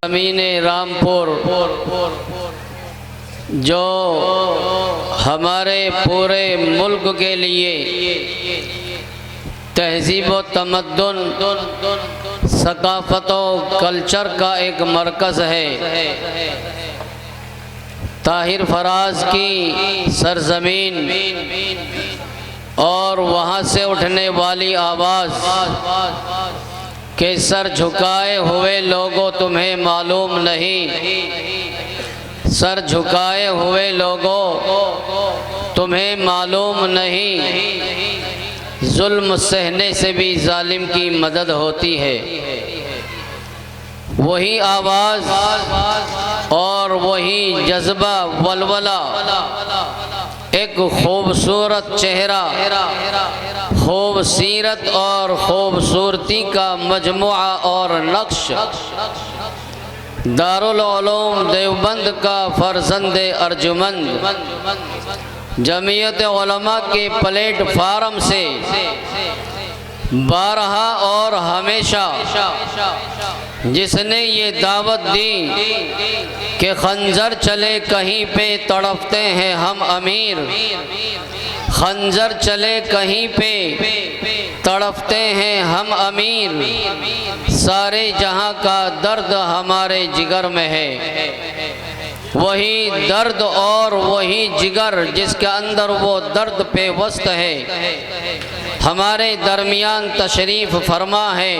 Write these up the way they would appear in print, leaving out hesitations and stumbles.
سرزمین رامپور جو ہمارے پورے ملک کے لیے تہذیب و تمدن، ثقافت و کلچر کا ایک مرکز ہے، طاہر فراز کی سرزمین، اور وہاں سے اٹھنے والی آواز کہ سر جھکائے ہوئے لوگوں تمہیں معلوم نہیں، سر جھکائے ہوئے لوگوں تمہیں معلوم نہیں، ظلم سہنے سے بھی ظالم کی مدد ہوتی ہے۔ وہی آواز اور وہی جذبہ ولولہ، ایک خوبصورت چہرہ، خوب سیرت اور خوبصورتی کا مجموعہ اور نقش، دارالعلوم دیوبند کا فرزند ارجمند، جمعیت علماء کے پلیٹ فارم سے بارہا اور ہمیشہ جس نے یہ دعوت دی کہ خنجر چلے کہیں پہ تڑپتے ہیں ہم امیر، خنجر چلے کہیں پہ تڑپتے ہیں ہم امیر، سارے جہاں کا درد ہمارے جگر میں ہے، وہی درد اور وہی جگر جس کے اندر وہ درد پیوست ہے ہمارے درمیان تشریف فرما ہے۔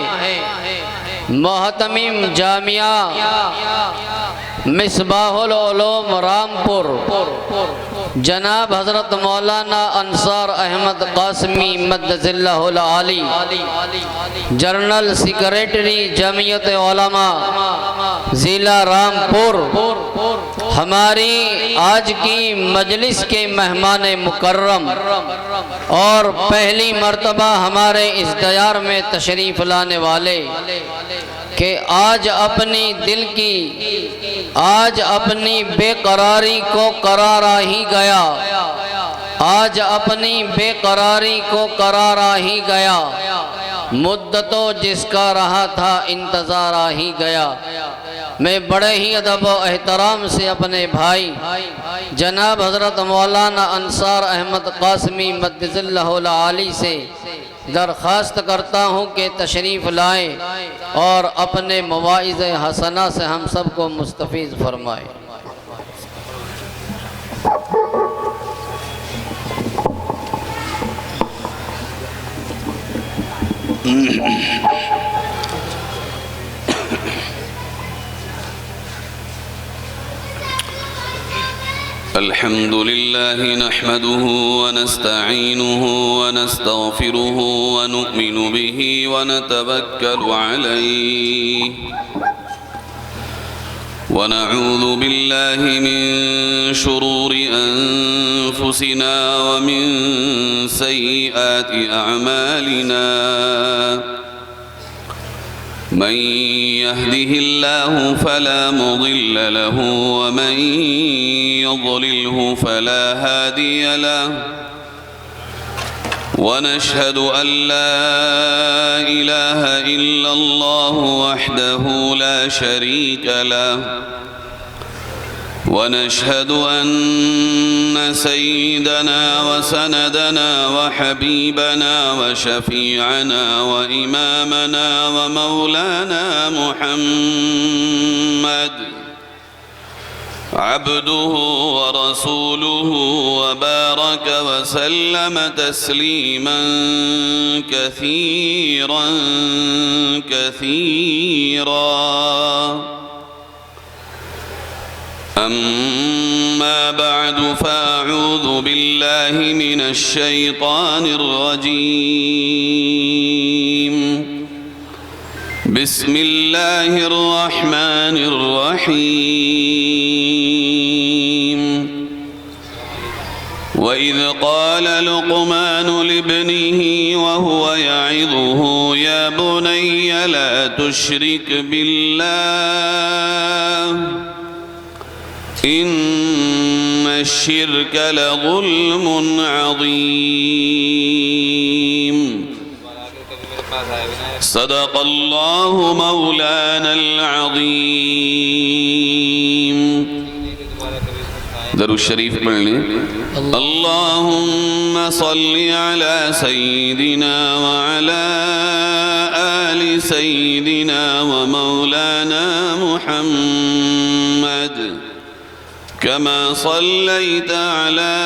محتمم جامعہ مصباح العلوم رامپور جناب حضرت مولانا انصار احمد قاسمی مدد اللہ العالی، جنرل سیکریٹری جمعیت علماء ضلع رامپور، ہماری آج کی مجلس کے مہمان مکرم اور پہلی مرتبہ ہمارے اس دیار میں تشریف لانے والے، کہ آج اپنی دل کی، آج اپنی بے قراری کو قرارا ہی گیا، آج اپنی بے قراری کو قرارا ہی گیا، مدتوں جس کا رہا تھا انتظار آ ہی گیا۔ میں بڑے ہی ادب و احترام سے اپنے بھائی جناب حضرت مولانا انصار احمد قاسمی مدد اللہ العالی سے درخواست کرتا ہوں کہ تشریف لائیں اور اپنے مواعظ حسنہ سے ہم سب کو مستفیض فرمائیں۔ الحمد لله نحمده ونستعينه ونستغفره ونؤمن به ونتوكل عليه ونعوذ بالله من شرور أنفسنا ومن سيئات أعمالنا، من يهده الله فلا مضل له ومن يضلله فلا هادي له، ونشهد أن لا إله إلا الله وحده لا شريك له، ونشهد أن سيدنا وسندنا وحبيبنا وشفيعنا وإمامنا ومولانا محمد عبده ورسوله وبارك وسلم تسليما كثيرا كثيرا. أما بعد فأعوذ بالله من الشيطان الرجيم. بسم الله الرحمن الرحيم. وإذ قال لقمان لابنه وهو يعظه يا بني لا تشرك بالله إن الشرك لظلم عظيم. صدق اللہ مولانا العظیم. درود شریف پڑھ لیں. اللہم صلی علی سیدنا وعلی آل سیدنا ومولانا محمد كما صليت على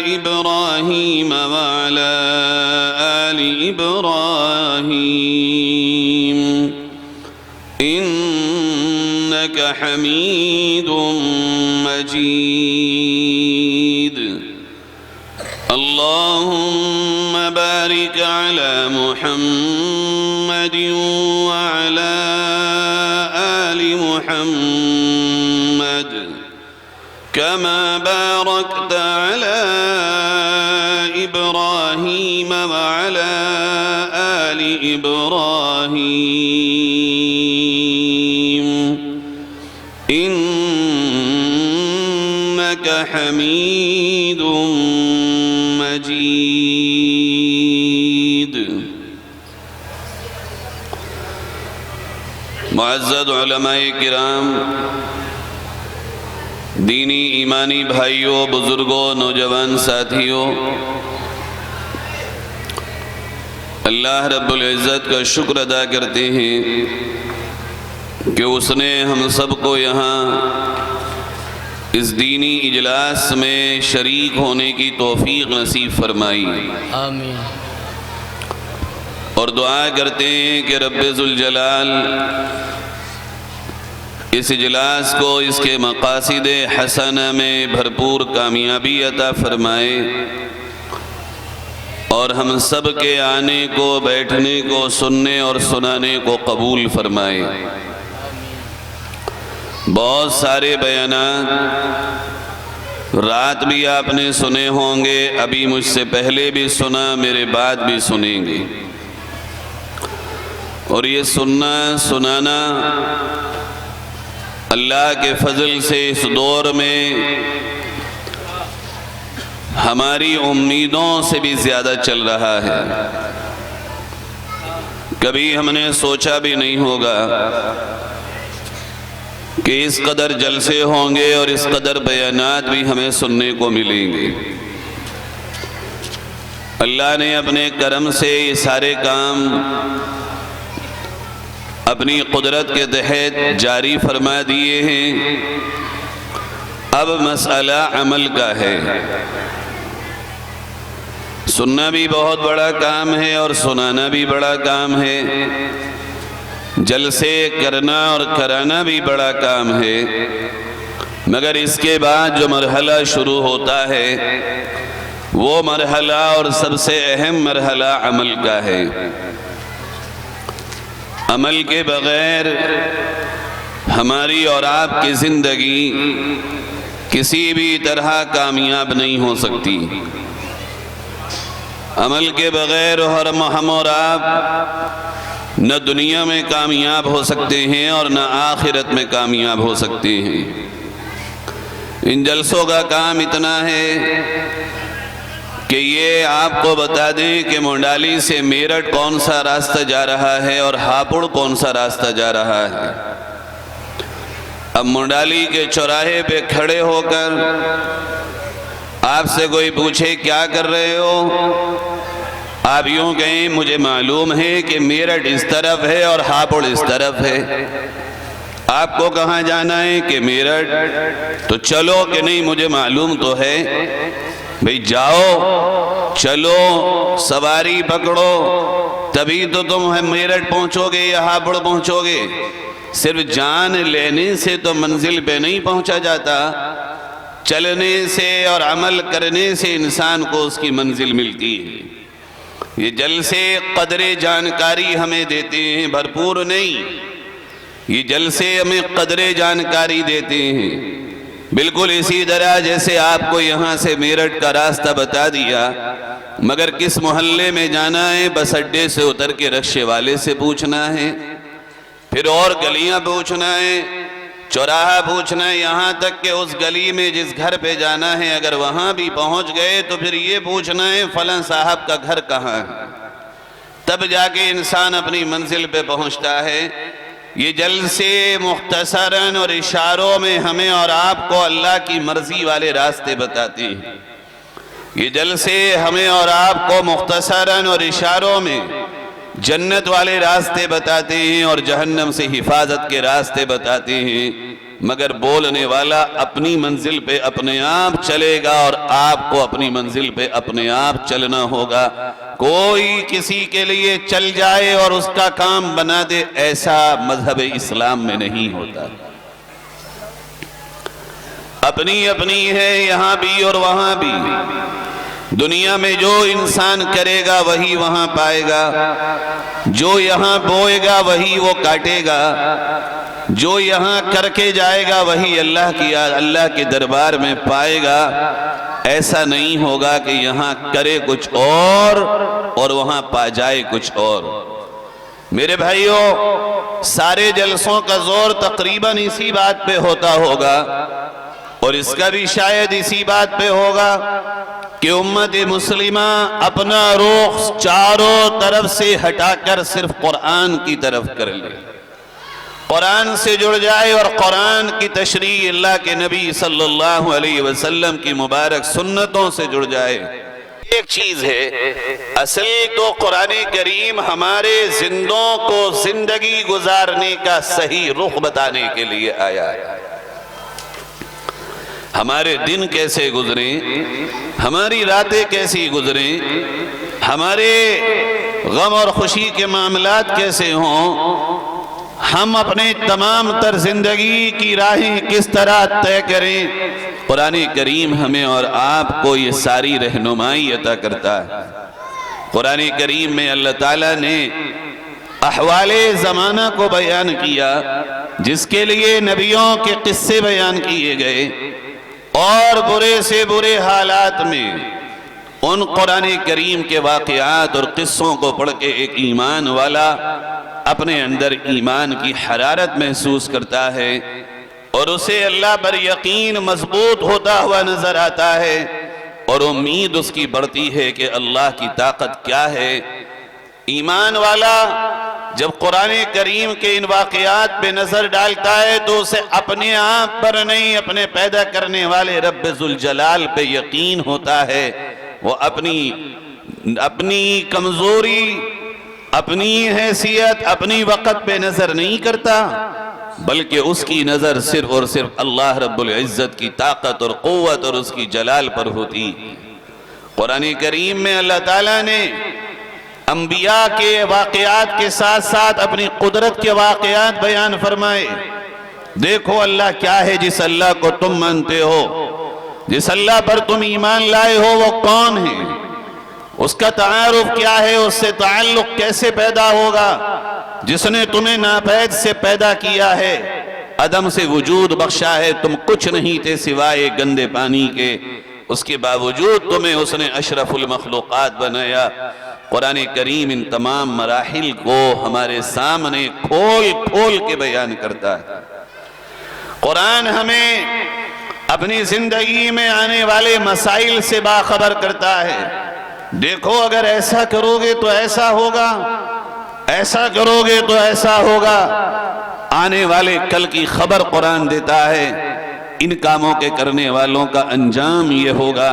إبراهيم وعلى آل إبراهيم إنك حميد مجيد. اللهم بارك على محمد وعلى آل محمد كما باركت على إبراهيم وعلى آل إبراهيم إنك حميد مجيد. معزز علماء کرام، دینی ایمانی بھائیوں، بزرگوں، نوجوان ساتھیوں، اللہ رب العزت کا شکر ادا کرتے ہیں کہ اس نے ہم سب کو یہاں اس دینی اجلاس میں شریک ہونے کی توفیق نصیب فرمائی. آمین. اور دعا کرتے ہیں کہ رب ذوالجلال اس اجلاس کو اس کے مقاصد حسنہ میں بھرپور کامیابی عطا فرمائے اور ہم سب کے آنے کو، بیٹھنے کو، سننے اور سنانے کو قبول فرمائے. بہت سارے بیانات رات بھی آپ نے سنے ہوں گے، ابھی مجھ سے پہلے بھی سنا، میرے بعد بھی سنیں گے. اور یہ سننا سنانا اللہ کے فضل سے اس دور میں ہماری امیدوں سے بھی زیادہ چل رہا ہے. کبھی ہم نے سوچا بھی نہیں ہوگا کہ اس قدر جلسے ہوں گے اور اس قدر بیانات بھی ہمیں سننے کو ملیں گے. اللہ نے اپنے کرم سے یہ سارے کام اپنی قدرت کے تحت جاری فرما دیے ہیں. اب مسئلہ عمل کا ہے. سننا بھی بہت بڑا کام ہے اور سنانا بھی بڑا کام ہے. جلسے کرنا اور کرانا بھی بڑا کام ہے. مگر اس کے بعد جو مرحلہ شروع ہوتا ہے وہ مرحلہ اور سب سے اہم مرحلہ عمل کا ہے. عمل کے بغیر ہماری اور آپ کی زندگی کسی بھی طرح کامیاب نہیں ہو سکتی. عمل کے بغیر ہم اور آپ نہ دنیا میں کامیاب ہو سکتے ہیں اور نہ آخرت میں کامیاب ہو سکتے ہیں. ان جلسوں کا کام اتنا ہے کہ یہ آپ کو بتا دیں کہ منڈالی سے میرٹھ کون سا راستہ جا رہا ہے اور ہاپوڑ کون سا راستہ جا رہا ہے. اب منڈالی کے چوراہے پہ کھڑے ہو کر آپ سے کوئی پوچھے کیا کر رہے ہو، آپ یوں کہیں مجھے معلوم ہے کہ میرٹھ اس طرف ہے اور ہاپوڑ اس طرف ہے. آپ کو کہاں جانا ہے کہ میرٹھ، تو چلو کہ نہیں مجھے معلوم تو ہے. بھئی جاؤ، چلو، سواری پکڑو، تبھی تو تم میرٹھ پہنچو گے یا ہاپوڑ پہنچو گے. صرف جان لینے سے تو منزل پہ نہیں پہنچا جاتا، چلنے سے اور عمل کرنے سے انسان کو اس کی منزل ملتی ہے. یہ جلسے قدر جانکاری ہمیں دیتے ہیں، بھرپور نہیں. یہ جلسے ہمیں قدر جانکاری دیتے ہیں. بالکل اسی طرح جیسے آپ کو یہاں سے میرٹھ کا راستہ بتا دیا، مگر کس محلے میں جانا ہے بس اڈے سے اتر کے رکشے والے سے پوچھنا ہے، پھر اور گلیاں پوچھنا ہے، چوراہا پوچھنا ہے، یہاں تک کہ اس گلی میں جس گھر پہ جانا ہے اگر وہاں بھی پہنچ گئے تو پھر یہ پوچھنا ہے فلاں صاحب کا گھر کہاں ہے. تب جا کے انسان اپنی منزل پہ پہنچتا ہے۔ یہ جلسے مختصراً اور اشاروں میں ہمیں اور آپ کو اللہ کی مرضی والے راستے بتاتے ہیں۔ یہ جلسے ہمیں اور آپ کو مختصراً اور اشاروں میں جنت والے راستے بتاتے ہیں اور جہنم سے حفاظت کے راستے بتاتے ہیں، مگر بولنے والا اپنی منزل پہ اپنے آپ چلے گا اور آپ کو اپنی منزل پہ اپنے آپ چلنا ہوگا۔ کوئی کسی کے لیے چل جائے اور اس کا کام بنا دے، ایسا مذہب اسلام میں نہیں ہوتا۔ اپنی اپنی ہے یہاں بھی اور وہاں بھی۔ دنیا میں جو انسان کرے گا وہی وہاں پائے گا، جو یہاں بوئے گا وہی وہ کاٹے گا، جو یہاں کر کے جائے گا وہی اللہ کے دربار میں پائے گا۔ ایسا نہیں ہوگا کہ یہاں کرے کچھ اور وہاں پا جائے کچھ اور۔ میرے بھائیوں، سارے جلسوں کا زور تقریباً اسی بات پہ ہوتا ہوگا، اور اس کا بھی شاید اسی بات پہ ہوگا کہ امت مسلمہ اپنا رخ چاروں طرف سے ہٹا کر صرف قرآن کی طرف کر لے، قرآن سے جڑ جائے اور قرآن کی تشریح اللہ کے نبی صلی اللہ علیہ وسلم کی مبارک سنتوں سے جڑ جائے۔ ایک چیز ہے، اصل تو قرآن کریم ہمارے زندوں کو زندگی گزارنے کا صحیح رخ بتانے کے لیے آیا ہے۔ ہمارے دن کیسے گزریں، ہماری راتیں کیسی گزریں، ہمارے غم اور خوشی کے معاملات کیسے ہوں، ہم اپنے تمام تر زندگی کی راہیں کس طرح طے کریں، قرآن کریم ہمیں اور آپ کو یہ ساری رہنمائی عطا کرتا ہے۔ قرآن کریم میں اللہ تعالیٰ نے احوال زمانہ کو بیان کیا، جس کے لیے نبیوں کے قصے بیان کیے گئے، اور برے سے برے حالات میں ان قرآن کریم کے واقعات اور قصوں کو پڑھ کے ایک ایمان والا اپنے اندر ایمان کی حرارت محسوس کرتا ہے، اور اسے اللہ پر یقین مضبوط ہوتا ہوا نظر آتا ہے، اور امید اس کی بڑھتی ہے کہ اللہ کی طاقت کیا ہے۔ ایمان والا جب قرآن کریم کے ان واقعات پہ نظر ڈالتا ہے تو اسے اپنے آپ پر نہیں، اپنے پیدا کرنے والے رب ذوالجلال پہ یقین ہوتا ہے۔ وہ اپنی کمزوری، اپنی حیثیت، اپنی وقت پہ نظر نہیں کرتا، بلکہ اس کی نظر صرف اور صرف اللہ رب العزت کی طاقت اور قوت اور اس کی جلال پر ہوتی۔ قرآن کریم میں اللہ تعالیٰ نے انبیاء کے واقعات کے ساتھ ساتھ اپنی قدرت کے واقعات بیان فرمائے۔ دیکھو اللہ کیا ہے، جس اللہ کو تم مانتے ہو، جس اللہ پر تم ایمان لائے ہو، وہ کون ہے، اس کا تعارف کیا ہے، اس سے تعلق کیسے پیدا ہوگا، جس نے تمہیں ناپید سے پیدا کیا ہے، عدم سے وجود بخشا ہے، تم کچھ نہیں تھے سوائے گندے پانی کے، اس کے باوجود تمہیں اس نے اشرف المخلوقات بنایا۔ قرآن کریم ان تمام مراحل کو ہمارے سامنے کھول کھول کے بیان کرتا ہے۔ قرآن ہمیں اپنی زندگی میں آنے والے مسائل سے باخبر کرتا ہے۔ دیکھو اگر ایسا کرو گے تو ایسا ہوگا، ایسا کرو گے تو ایسا ہوگا۔ آنے والے کل کی خبر قرآن دیتا ہے، ان کاموں کے کرنے والوں کا انجام یہ ہوگا،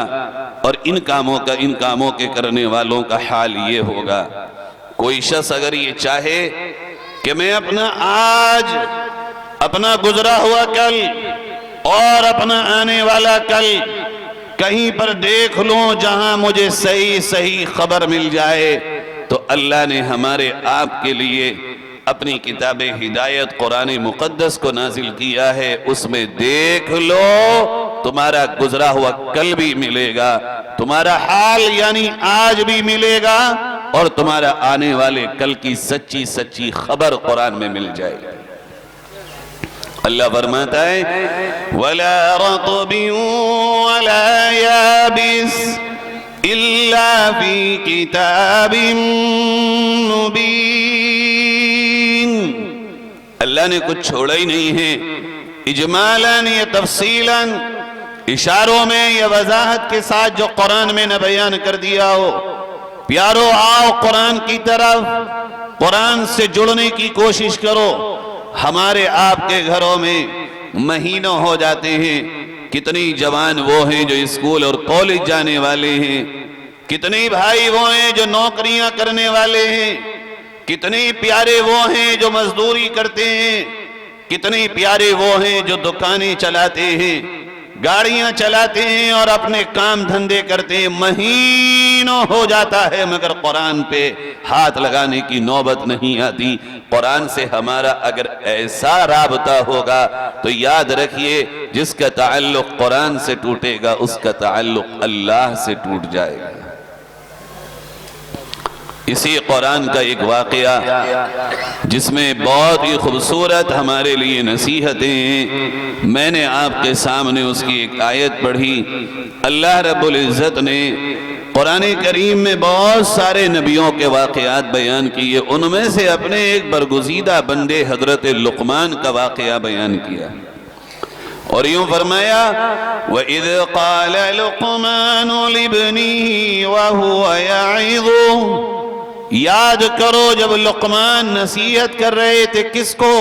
اور ان کاموں کے کرنے والوں کا حال یہ ہوگا۔ کوئی شخص اگر یہ چاہے کہ میں اپنا گزرا ہوا کل اور اپنا آنے والا کل کہیں پر دیکھ لوں جہاں مجھے صحیح خبر مل جائے، تو اللہ نے ہمارے آپ کے لیے اپنی کتاب ہدایت قرآن مقدس کو نازل کیا ہے۔ اس میں دیکھ لو، تمہارا گزرا ہوا کل بھی ملے گا، تمہارا حال یعنی آج بھی ملے گا، اور تمہارا آنے والے کل کی سچی خبر قرآن میں مل جائے گی۔ اللہ فرماتا ہے وَلَا رَطْبٍ وَلَا يَابِسٍ إِلَّا فِي كِتَابٍ مُبِينٍ۔ اللہ نے کچھ چھوڑا ہی نہیں ہے، اجمالاً یا تفصیلاً، اشاروں میں یا وضاحت کے ساتھ جو قرآن میں نہ بیان کر دیا ہو، پیارو آؤ قرآن کی طرف، قرآن سے جڑنے کی کوشش کرو۔ ہمارے آپ کے گھروں میں مہینوں ہو جاتے ہیں، کتنی جوان وہ ہیں جو اسکول اور کالج جانے والے ہیں، کتنے بھائی وہ ہیں جو نوکریاں کرنے والے ہیں، کتنے پیارے وہ ہیں جو مزدوری کرتے ہیں، کتنے پیارے وہ ہیں جو دکانیں چلاتے ہیں، گاڑیاں چلاتے ہیں اور اپنے کام دھندے کرتے ہیں۔ مہینوں ہو جاتا ہے مگر قرآن پہ ہاتھ لگانے کی نوبت نہیں آتی۔ قرآن سے ہمارا اگر ایسا رابطہ ہوگا تو یاد رکھیے، جس کا تعلق قرآن سے ٹوٹے گا اس کا تعلق اللہ سے ٹوٹ جائے گا۔ اسی قرآن کا ایک واقعہ جس میں بہت ہی خوبصورت ہمارے لیے نصیحتیں ہیں، میں نے آپ کے سامنے اس کی ایک آیت پڑھی۔ اللہ رب العزت نے قرآن کریم میں بہت سارے نبیوں کے واقعات بیان کیے، ان میں سے اپنے ایک برگزیدہ بندے حضرت لقمان کا واقعہ بیان کیا اور یوں فرمایا وَإِذْ قَالَ لُقْمَانُ لِابْنِهِ وَهُوَ يَعِظُهُ، یاد کرو جب لقمان نصیحت کر رہے تھے کس کو؟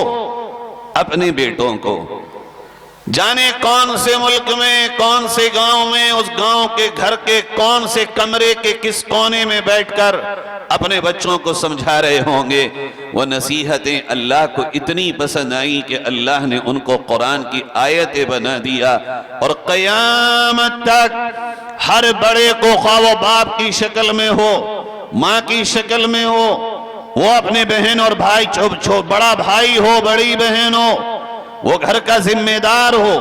اپنے بیٹوں کو۔ جانے کون سے ملک میں، کون سے گاؤں میں، اس گاؤں کے گھر کے کون سے کمرے کے کس کونے میں بیٹھ کر اپنے بچوں کو سمجھا رہے ہوں گے۔ وہ نصیحتیں اللہ کو اتنی پسند آئی کہ اللہ نے ان کو قرآن کی آیتیں بنا دیا، اور قیامت تک ہر بڑے کو خواہ وہ باپ کی شکل میں ہو، ماں کی شکل میں ہو، وہ اپنے بہن اور بھائی بڑا بھائی ہو، بڑی بہن ہو، وہ گھر کا ذمہ دار ہو،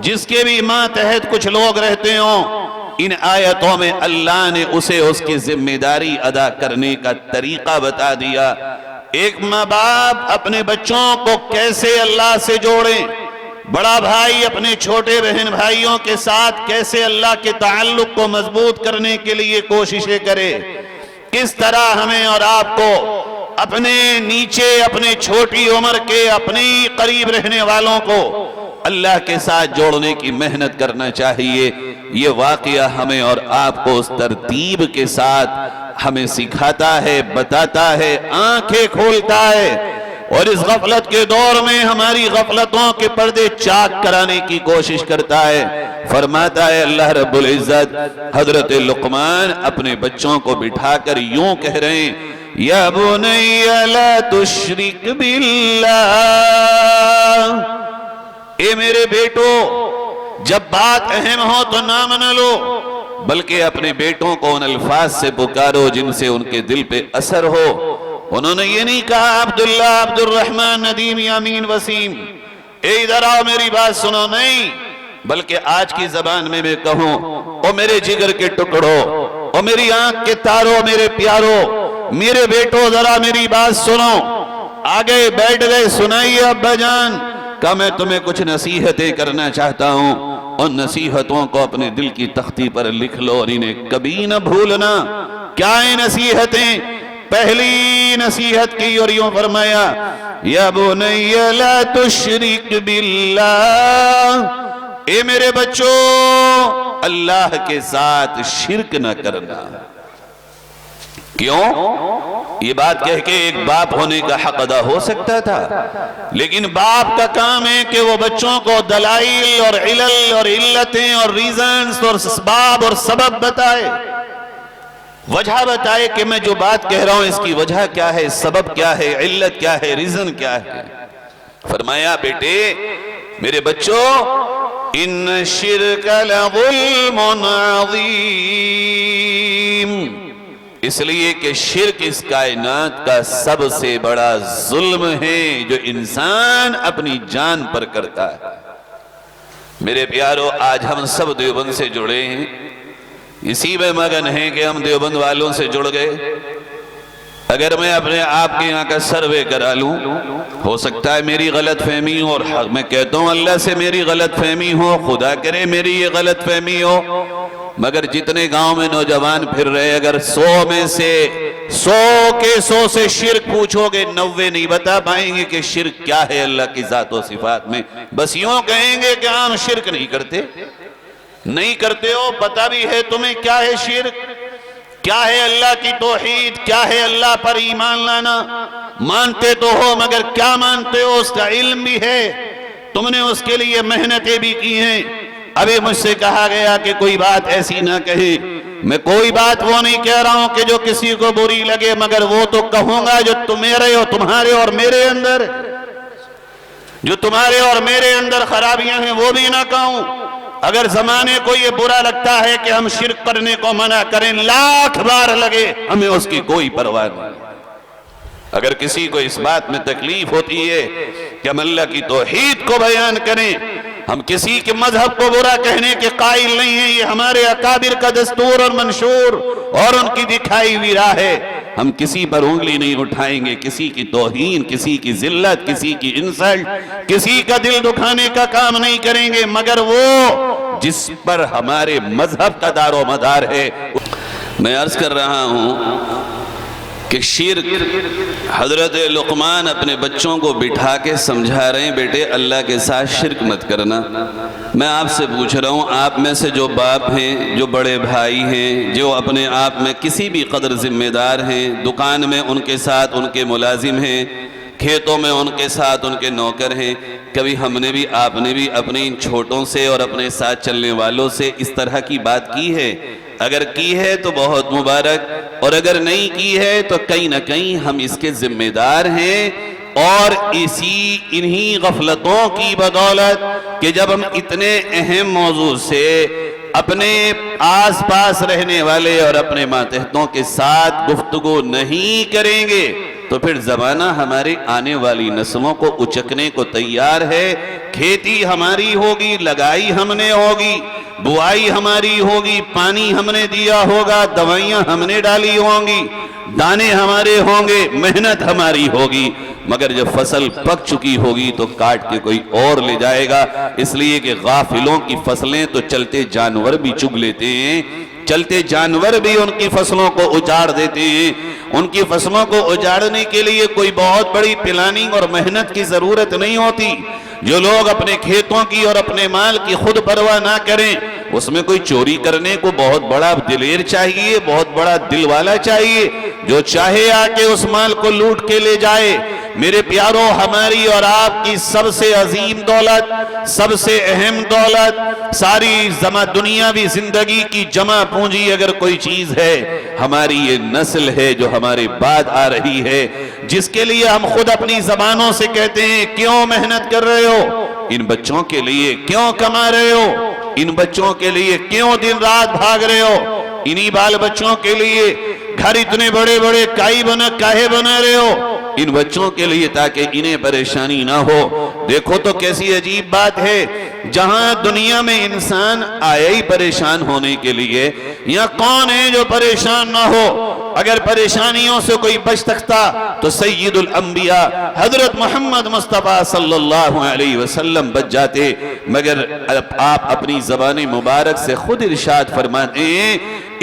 جس کے بھی ماتحت کچھ لوگ رہتے ہوں، ان آیتوں میں اللہ نے اسے اس کی ذمہ داری ادا کرنے کا طریقہ بتا دیا۔ ایک ماں باپ اپنے بچوں کو کیسے اللہ سے جوڑیں، بڑا بھائی اپنے چھوٹے بہن بھائیوں کے ساتھ کیسے اللہ کے تعلق کو مضبوط کرنے کے لیے کوششیں کرے، کس طرح ہمیں اور آپ کو اپنے نیچے اپنے چھوٹی عمر کے اپنے قریب رہنے والوں کو اللہ کے ساتھ جوڑنے کی محنت کرنا چاہیے۔ یہ واقعہ ہمیں اور آپ کو اس ترتیب کے ساتھ ہمیں سکھاتا ہے، بتاتا ہے، آنکھیں کھولتا ہے، اور اس غفلت کے دور میں ہماری غفلتوں کے پردے چاک کرانے کی کوشش کرتا ہے۔ فرماتا ہے اللہ رب العزت، حضرت لقمان اپنے بچوں کو بٹھا کر یوں کہہ رہے ہیں یا بنی لا تشرک باللہ، اے میرے بیٹو جب بات اہم ہو تو نام نہ لو، بلکہ اپنے بیٹوں کو ان الفاظ سے پکارو جن سے ان کے دل پہ اثر ہو۔ انہوں نے یہ نہیں کہا عبداللہ، عبد الرحمن، ندیم، یامین، وسیم، اے ادھر آؤ میری بات سنو، نہیں، بلکہ آج کی زبان میں کہوں او میرے جگر کے ٹکڑو، او میری آنکھ کے تارو، میرے پیارو، میرے بیٹو ذرا میری بات سنو۔ آگے بیٹھ گئے، سنائیے ابا جان، کہ میں تمہیں کچھ نصیحتیں کرنا چاہتا ہوں، ان نصیحتوں کو اپنے دل کی تختی پر لکھ لو اور انہیں کبھی نہ بھولنا۔ کیا ہیں نصیحتیں؟ پہلی نصیحت کی اور یوں فرمایا یا بنی لا تشرک باللہ، اے میرے بچوں اللہ کے ساتھ شرک نہ کرنا۔ کیوں؟ یہ بات کہہ کے ایک باپ ہونے کا حق ادا ہو سکتا تھا، لیکن باپ کا کام ہے کہ وہ بچوں کو دلائل اور علل اور علتیں اور ریزنز اور اسباب اور سبب بتائے، وجہ بتائے کہ میں جو بات کہہ رہا ہوں اس کی وجہ کیا ہے، سبب کیا ہے، علت کیا ہے، ریزن کیا ہے۔ فرمایا بیٹے میرے بچوں ان شرک لظلم عظیم، اس لیے کہ شرک اس کائنات کا سب سے بڑا ظلم ہے جو انسان اپنی جان پر کرتا ہے۔ میرے پیارو آج ہم سب دیوبند سے جڑے ہیں، اسی میں مگن ہیں کہ ہم دیوبند والوں سے جڑ گئے۔ اگر میں اپنے آپ کے یہاں کا سروے کرا لوں، ہو سکتا ہے میری غلط فہمی ہو، اور میں کہتا ہوں اللہ سے میری غلط فہمی ہو، خدا کرے میری یہ غلط فہمی ہو، مگر جتنے گاؤں میں نوجوان پھر رہے اگر 100 میں سے 100 سے شرک پوچھو گے 90 نہیں بتا پائیں گے کہ شرک کیا ہے اللہ کی ذات و صفات میں۔ بس یوں کہیں گے کہ ہم شرک نہیں کرتے ہو، پتہ بھی ہے تمہیں کیا ہے شرک، کیا ہے اللہ کی توحید، کیا ہے اللہ پر ایمان لانا؟ مانتے تو ہو مگر کیا مانتے ہو اس کا علم بھی ہے، تم نے اس کے لیے محنتیں بھی کی ہیں۔ ابھی مجھ سے کہا گیا کہ کوئی بات ایسی نہ کہے، میں کوئی بات وہ نہیں کہہ رہا ہوں کہ جو کسی کو بری لگے، مگر وہ تو کہوں گا جو تمہارے اور میرے اندر، جو تمہارے اور میرے اندر خرابیاں ہیں وہ بھی نہ کہوں۔ اگر زمانے کو یہ برا لگتا ہے کہ ہم شرک کرنے کو منع کریں، لاکھ بار لگے، ہمیں اس کی کوئی پرواہ نہیں۔ اگر کسی کو اس بات میں تکلیف ہوتی ہے کہ ہم اللہ کی توحید کو بیان کریں، ہم کسی کے مذہب کو برا کہنے کے قائل نہیں ہیں، یہ ہمارے اکابر کا دستور اور منشور اور ان کی دکھائی ہوئی راہ ہے، ہم کسی پر انگلی نہیں اٹھائیں گے، کسی کی توہین، کسی کی ذلت، کسی کی انسلٹ، کسی کا دل دکھانے کا کام نہیں کریں گے، مگر وہ جس پر ہمارے مذہب کا دار و مدار ہے۔ میں عرض کر رہا ہوں کہ شرک، حضرت لقمان اپنے بچوں کو بٹھا کے سمجھا رہے ہیں، بیٹے اللہ کے ساتھ شرک مت کرنا۔ میں آپ سے پوچھ رہا ہوں، آپ میں سے جو باپ ہیں، جو بڑے بھائی ہیں، جو اپنے آپ میں کسی بھی قدر ذمہ دار ہیں، دکان میں ان کے ساتھ ان کے ملازم ہیں، کھیتوں میں ان کے ساتھ ان کے نوکر ہیں، کبھی ہم نے بھی آپ نے بھی اپنے ان چھوٹوں سے اور اپنے ساتھ چلنے والوں سے اس طرح کی بات کی ہے؟ اگر کی ہے تو بہت مبارک، اور اگر نہیں کی ہے تو کہیں نہ کہیں ہم اس کے ذمہ دار ہیں، اور انہی غفلتوں کی بدولت کہ جب ہم اتنے اہم موضوع سے اپنے آس پاس رہنے والے اور اپنے ماتحتوں کے ساتھ گفتگو نہیں کریں گے تو پھر زمانہ ہمارے آنے والی نسلوں کو اچکنے کو تیار ہے۔ کھیتی ہماری ہوگی، لگائی ہم نے ہوگی، بوائی ہماری ہوگی، پانی ہم نے دیا ہوگا، دوائیاں ہم نے ڈالی ہوں گی، دانے ہمارے ہوں گے، محنت ہماری ہوگی، مگر جب فصل پک چکی ہوگی تو کاٹ کے کوئی اور لے جائے گا۔ اس لیے کہ غافلوں کی فصلیں تو چلتے جانور بھی چگ لیتے ہیں، چلتے جانور بھی ان کی فصلوں کو اجاڑ دیتے ہیں۔ ان کی فصلوں کو اجاڑنے کے لیے کوئی بہت بڑی پلاننگ اور محنت کی ضرورت نہیں ہوتی۔ جو لوگ اپنے کھیتوں کی اور اپنے مال کی خود پرواہ نہ کریں، اس میں کوئی چوری کرنے کو بہت بڑا دلیر چاہیے، بہت بڑا دل والا چاہیے، جو چاہے آ کے اس مال کو لوٹ کے لے جائے۔ میرے پیاروں، ہماری اور آپ کی سب سے عظیم دولت، سب سے اہم دولت، ساری دنیاوی زندگی کی جمع پونجی اگر کوئی چیز ہے، ہماری یہ نسل ہے جو ہمارے بعد آ رہی ہے، جس کے لیے ہم خود اپنی زبانوں سے کہتے ہیں کیوں محنت کر رہے ہو؟ ان بچوں کے لیے کیوں کما رہے ہو؟ ان بچوں کے لیے کیوں دن رات بھاگ رہے ہو؟ انہی بال بچوں کے لیے گھر اتنے بڑے بڑے کاہے بنا رہے ہو؟ ان بچوں کے لیے تاکہ انہیں پریشانی نہ ہو۔ دیکھو تو کیسی عجیب بات ہے، جہاں دنیا میں انسان آئے ہی پریشان ہونے کے لیے، یا کون ہے جو پریشان نہ ہو؟ اگر پریشانیوں سے کوئی بچ سکتا تو سید الانبیاء حضرت محمد مصطفیٰ صلی اللہ علیہ وسلم بچ جاتے، مگر آپ اپنی زبان مبارک سے خود ارشاد فرماتے ہیں،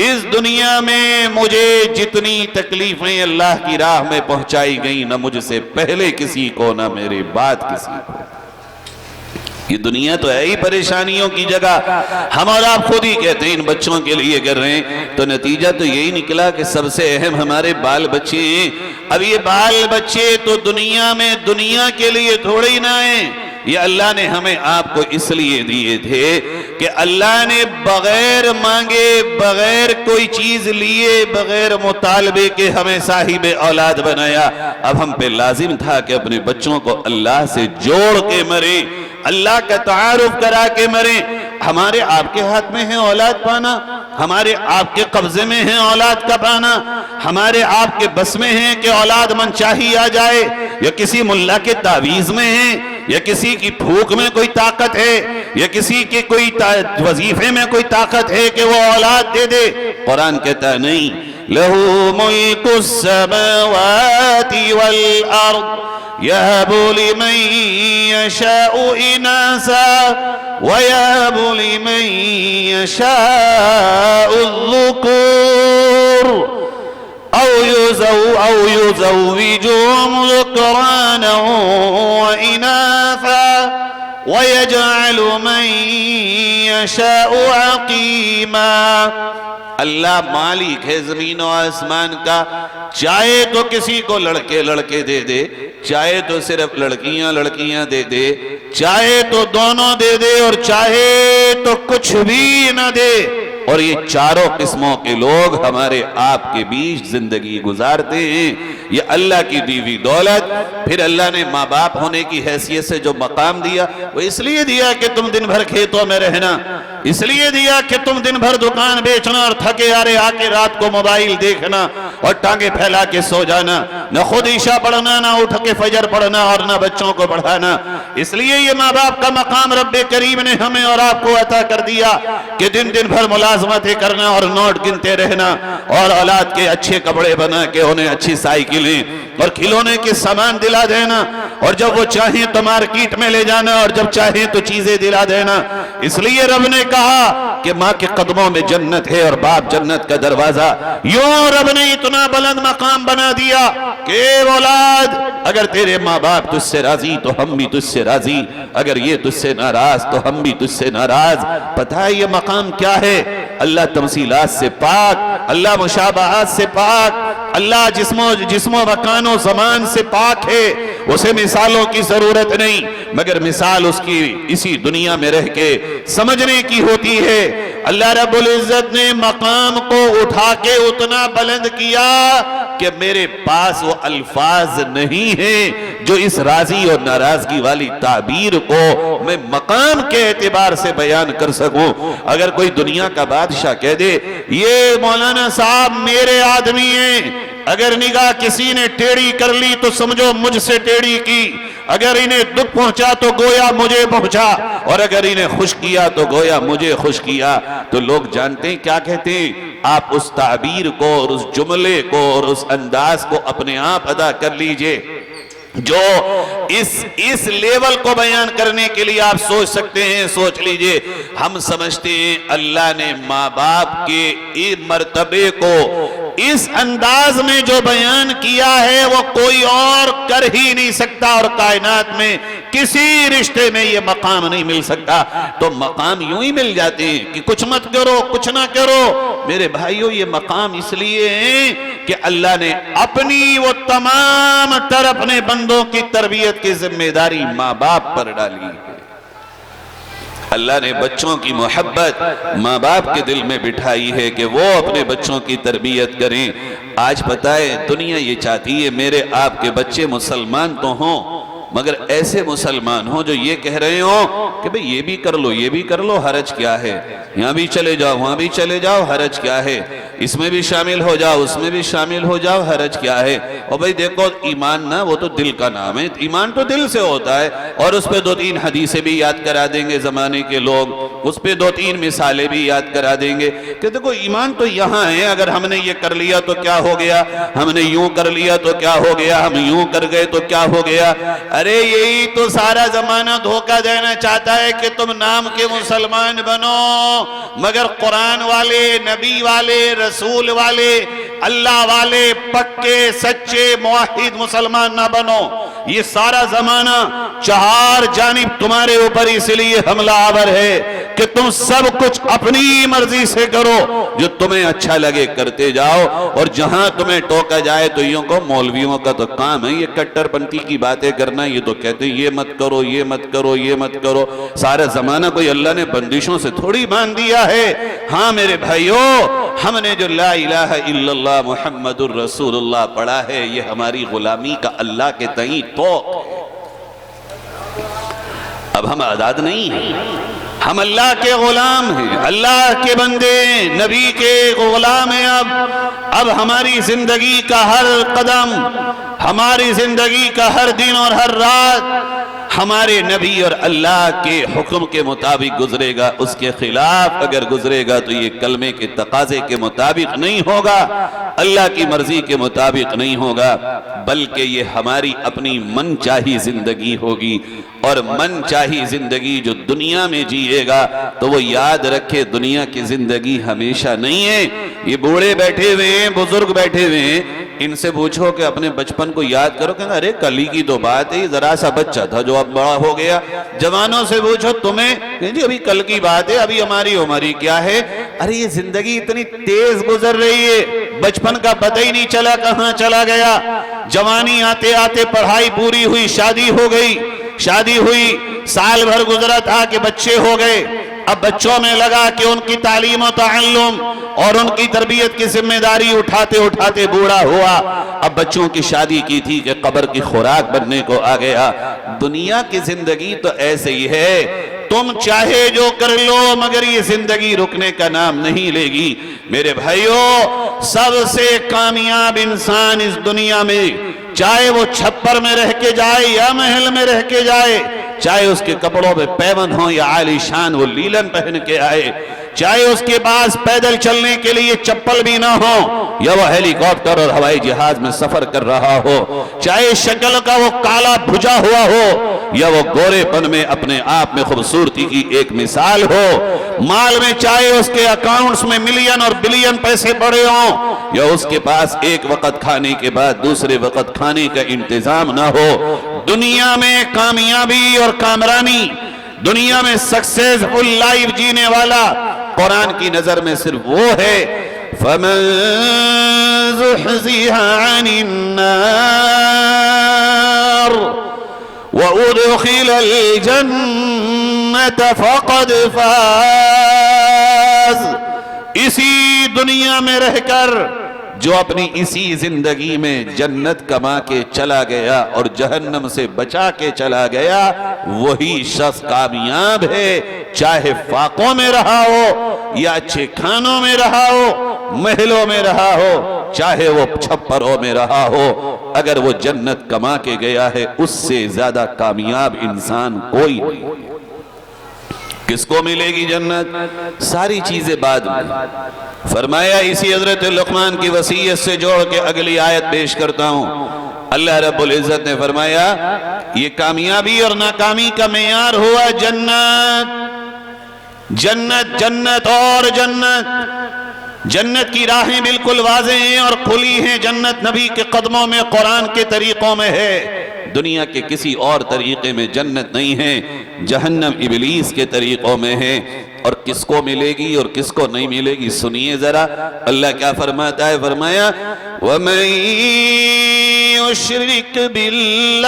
اس دنیا میں مجھے جتنی تکلیفیں اللہ کی راہ میں پہنچائی گئیں، نہ مجھ سے پہلے کسی کو نہ میرے بعد کسی کو۔ یہ دنیا تو ہے ہی پریشانیوں کی جگہ، ہم اور آپ خود ہی کہتے ہیں ان بچوں کے لیے کر رہے ہیں، تو نتیجہ تو یہی نکلا کہ سب سے اہم ہمارے بال بچے ہیں۔ اب یہ بال بچے تو دنیا میں دنیا کے لیے تھوڑے ہی نہ ہیں، یہ اللہ نے ہمیں آپ کو اس لیے دیے تھے کہ اللہ نے بغیر مانگے، بغیر کوئی چیز لیے، بغیر مطالبے کے ہمیں صاحب اولاد بنایا۔ اب ہم پہ لازم تھا کہ اپنے بچوں کو اللہ سے جوڑ کے مریں، اللہ کا تعارف کرا کے مریں۔ ہمارے آپ کے ہاتھ میں ہے اولاد پانا، ہمارے آپ کے قبضے میں ہے اولاد کا پانا، ہمارے آپ کے بس میں ہے کہ اولاد من چاہی آ جائے، یا کسی ملا کے تعویذ میں ہے، یا کسی کی پھوک میں کوئی طاقت ہے، یا کسی کے کوئی وظیفے میں کوئی طاقت ہے کہ وہ اولاد دے دے؟ قرآن کہتا ہے نہیں، لَهُ مُلْكُ السَّمَاوَاتِ وَالْأَرْضِ يَهَبُ لِمَن يَشَاءُ إِنَاثًا وَيَهَبُ لِمَن يَشَاءُ الذُّكُورَ أو يزوجهم ذكرانا وإناثا ويجعل من يشاء عقيما. اللہ مالک ہے زمین و آسمان کا، چاہے تو کسی کو لڑکے لڑکے دے دے، چاہے تو صرف لڑکیاں لڑکیاں دے دے، چاہے تو دونوں دے دے، اور چاہے تو کچھ بھی نہ دے. اور یہ چاروں قسموں کے لوگ ہمارے آپ کے بیچ زندگی گزارتے ہیں. یہ اللہ کی دی ہوئی دولت. پھر اللہ نے ماں باپ ہونے کی حیثیت سے جو مقام دیا، وہ اس لیے دیا کہ تم دن بھر کھیتوں میں رہنا، اس لیے دیا کہ تم دن بھر دکان بیچنا اور تھکے آرے آ کے رات کو موبائل دیکھنا اور ٹانگیں پھیلا کے سو جانا، نہ خود عشاء پڑھنا، نہ اٹھ کے فجر پڑھنا، اور نہ بچوں کو پڑھانا. اس لیے یہ ماں باپ کا مقام رب کریم نے ہمیں اور آپ کو عطا کر دیا کہ دن دن بھر ملازمتیں کرنا اور نوٹ گنتے رہنا، اور اولاد کے اچھے کپڑے بنا کے انہیں اچھی سائیکلیں اور کھلونے کے سامان دلا دینا، اور جب وہ چاہیں تو مارکیٹ میں لے جانا، اور جب چاہیں تو چیزیں دلا دینا. اس لیے رب نے کہا کہ ماں کے قدموں میں جنت ہے اور باپ جنت کا دروازہ. یوں رب نے اتنا بلند مقام بنا دیا کہ اولاد، اگر تیرے ماں باپ تجھ سے راضی تو ہم بھی تجھ سے راضی، اگر یہ تجھ سے ناراض تو ہم بھی تجھ سے ناراض. پتہ ہے یہ مقام کیا ہے؟ اللہ تمثیلات سے پاک، اللہ مشابہات سے پاک، اللہ جسم و مکان و زمان سے پاک ہے. اسے مثالوں کی ضرورت نہیں، مگر مثال اس کی اسی دنیا میں رہ کے سمجھنے کی ہوتی ہے. اللہ رب العزت نے مقام کو اٹھا کے اتنا بلند کیا کہ میرے پاس وہ الفاظ نہیں ہیں جو اس راضی اور ناراضگی والی تعبیر کو میں مقام کے اعتبار سے بیان کر سکوں. اگر کوئی دنیا کا بادشاہ کہہ دے یہ مولانا صاحب میرے آدمی ہیں، اگر نگاہ کسی نے ٹیڑھی کر لی تو سمجھو مجھ سے ٹیڑھی کی، اگر انہیں دکھ پہنچا تو گویا مجھے پہنچا، اور اگر انہیں خوش کیا تو گویا مجھے خوش کیا. تو لوگ جانتے ہیں کیا کہتے ہیں؟ آپ اس تعبیر کو اور اس جملے کو اور اس انداز کو اپنے آپ ادا کر لیجئے جو اس لیول کو بیان کرنے کے لیے آپ سوچ سکتے ہیں. سوچ لیجئے، ہم سمجھتے ہیں اللہ نے ماں باپ کے مرتبے کو اس انداز میں جو بیان کیا ہے وہ کوئی اور کر ہی نہیں سکتا، اور کائنات میں کسی رشتے میں یہ مقام نہیں مل سکتا. تو مقام یوں ہی مل جاتے ہیں کہ کچھ مت کرو، کچھ نہ کرو. میرے بھائیوں، یہ مقام اس لیے ہیں کہ اللہ نے اپنی وہ تمام تر اپنے بندوں کی تربیت کی ذمہ داری ماں باپ پر ڈالی ہے. اللہ نے بچوں کی محبت ماں باپ کے دل میں بٹھائی ہے کہ وہ اپنے بچوں کی تربیت کریں. آج پتہ ہے دنیا یہ چاہتی ہے میرے آپ کے بچے مسلمان تو ہوں، مگر ایسے مسلمان ہوں جو یہ کہہ رہے ہوں کہ بھئی یہ بھی کر لو، یہ بھی کر لو، حرج کیا ہے، یہاں بھی چلے جاؤ، وہاں بھی چلے جاؤ، حرج کیا ہے، اس میں بھی شامل ہو جاؤ، اس میں بھی شامل ہو جاؤ، حرج کیا ہے. اور بھئی دیکھو ایمان نا وہ تو دل کا نام ہے، ایمان تو دل سے ہوتا ہے. اور اس پہ 2-3 حدیثیں بھی یاد کرا دیں گے زمانے کے لوگ، اس پہ 2-3 مثالیں بھی یاد کرا دیں گے کہ دیکھو ایمان تو یہاں ہے، اگر ہم نے یہ کر لیا تو کیا ہو گیا، ہم نے یوں کر لیا تو کیا ہو گیا، ہم یوں کر گئے تو کیا ہو گیا. ارے یہی تو سارا زمانہ دھوکہ دینا چاہتا ہے کہ تم نام کے مسلمان بنو، مگر قرآن والے، نبی والے، رسول والے، اللہ والے، پکے سچے موحد مسلمان نہ بنو. یہ سارا زمانہ چہار جانب تمہارے اوپر اس لیے حملہ آور ہے کہ تم سب کچھ اپنی مرضی سے کرو، جو تمہیں اچھا لگے کرتے جاؤ، اور جہاں تمہیں ٹوکا جائے تو یوں کو مولویوں کا تو کام ہے یہ کٹر پنتھی کی باتیں کرنا. یہ تو کہتے ہیں یہ مت کرو، یہ مت کرو، یہ مت کرو. سارا زمانہ کوئی اللہ نے بندشوں سے تھوڑی باندھ دیا ہے. ہاں میرے بھائیوں، ہم نے جو لا الہ الا اللہ محمد الرسول اللہ پڑھا ہے یہ ہماری غلامی کا اللہ کے تئیں توق. اب ہم آزاد نہیں ہیں، ہم اللہ کے غلام ہیں، اللہ کے بندے ہیں، نبی کے غلام ہیں. اب ہماری زندگی کا ہر قدم، ہماری زندگی کا ہر دن اور ہر رات ہمارے نبی اور اللہ کے حکم کے مطابق گزرے گا. اس کے خلاف اگر گزرے گا تو یہ کلمے کے تقاضے کے مطابق نہیں ہوگا، اللہ کی مرضی کے مطابق نہیں ہوگا، بلکہ یہ ہماری اپنی من چاہی زندگی ہوگی. اور من چاہی زندگی جو دنیا میں جیے گا تو وہ یاد رکھے دنیا کی زندگی ہمیشہ نہیں ہے. یہ بوڑھے بیٹھے ہوئے ہیں، بزرگ بیٹھے ہوئے ہیں، ان سے پوچھو کہ اپنے بچپن کو یاد کرو، کہیں ارے کل ہی کی تو بات ہے، ذرا سا بچہ تھا جو اب بڑا ہو گیا۔ جوانوں سے پوچھو تمہیں، کہیں جی ابھی کل کی بات ہے، ابھی ہماری عمر کیا ہے؟ ارے یہ زندگی اتنی تیز گزر رہی ہے، بچپن کا پتہ ہی نہیں چلا کہاں چلا گیا۔ جوانی آتے آتے پڑھائی پوری ہوئی، شادی ہو گئی، شادی ہوئی، سال بھر گزرا تھا کہ بچے ہو گئے۔ اب بچوں میں لگا کہ ان کی تعلیم و تعلم اور ان کی تربیت کی ذمہ داری اٹھاتے اٹھاتے بوڑھا ہوا۔ اب بچوں کی شادی کی تھی کہ قبر کی خوراک بننے کو آ گیا۔ دنیا کی زندگی تو ایسے ہی ہے، تم چاہے جو کر لو مگر یہ زندگی رکنے کا نام نہیں لے گی۔ میرے بھائیو، سب سے کامیاب انسان اس دنیا میں، چاہے وہ چھپر میں رہ کے جائے یا محل میں رہ کے جائے، چاہے اس کے کپڑوں پہ پیوند ہوں یا عالی شان وہ لیلن پہن کے آئے، چاہے اس کے پاس پیدل چلنے کے لیے چپل بھی نہ ہو یا وہ ہیلی کاپٹر اور ہوائی جہاز میں سفر کر رہا ہو، چاہے شکل کا وہ کالا بھجا ہوا ہو یا وہ گورے پن میں اپنے آپ میں خوبصورتی کی ایک مثال ہو، مال میں چاہے اس کے اکاؤنٹس میں ملین اور بلین پیسے پڑے ہوں یا اس کے پاس ایک وقت کھانے کے بعد دوسرے وقت کھانے کا انتظام نہ ہو، دنیا میں کامیابی اور کامرانی، دنیا میں سکسیسفل لائف جینے والا قرآن کی نظر میں صرف وہ ہے فَمَن زُحْزِحَ عَنِ النَّارِ وَأُدْخِلَ الْجَنَّةَ فَقَدْ فَازَ۔ اسی دنیا میں رہ کر جو اپنی اسی زندگی میں جنت کما کے چلا گیا اور جہنم سے بچا کے چلا گیا، وہی شخص کامیاب ہے، چاہے فاقوں میں رہا ہو یا اچھے کھانوں میں رہا ہو، محلوں میں رہا ہو، چاہے وہ چھپروں میں رہا ہو، اگر وہ جنت کما کے گیا ہے اس سے زیادہ کامیاب انسان کوئی نہیں۔ کس کو ملے گی جنت؟ ساری چیزیں بعد میں۔ فرمایا اسی حضرت لقمان کی وصیت سے جوڑ کے اگلی آیت پیش کرتا ہوں۔ اللہ رب العزت نے فرمایا یہ کامیابی اور ناکامی کا معیار ہوا جنت، جنت، جنت اور جنت۔ جنت کی راہیں بالکل واضح ہیں اور کھلی ہیں، جنت نبی کے قدموں میں، قرآن کے طریقوں میں ہے، دنیا کے کسی اور طریقے میں جنت نہیں ہے، جہنم ابلیس کے طریقوں میں ہے۔ اور کس کو ملے گی اور کس کو نہیں ملے گی سنیے ذرا، اللہ کیا فرماتا ہے؟ فرمایا وَمَن يُشْرِكْ بِاللَّهِ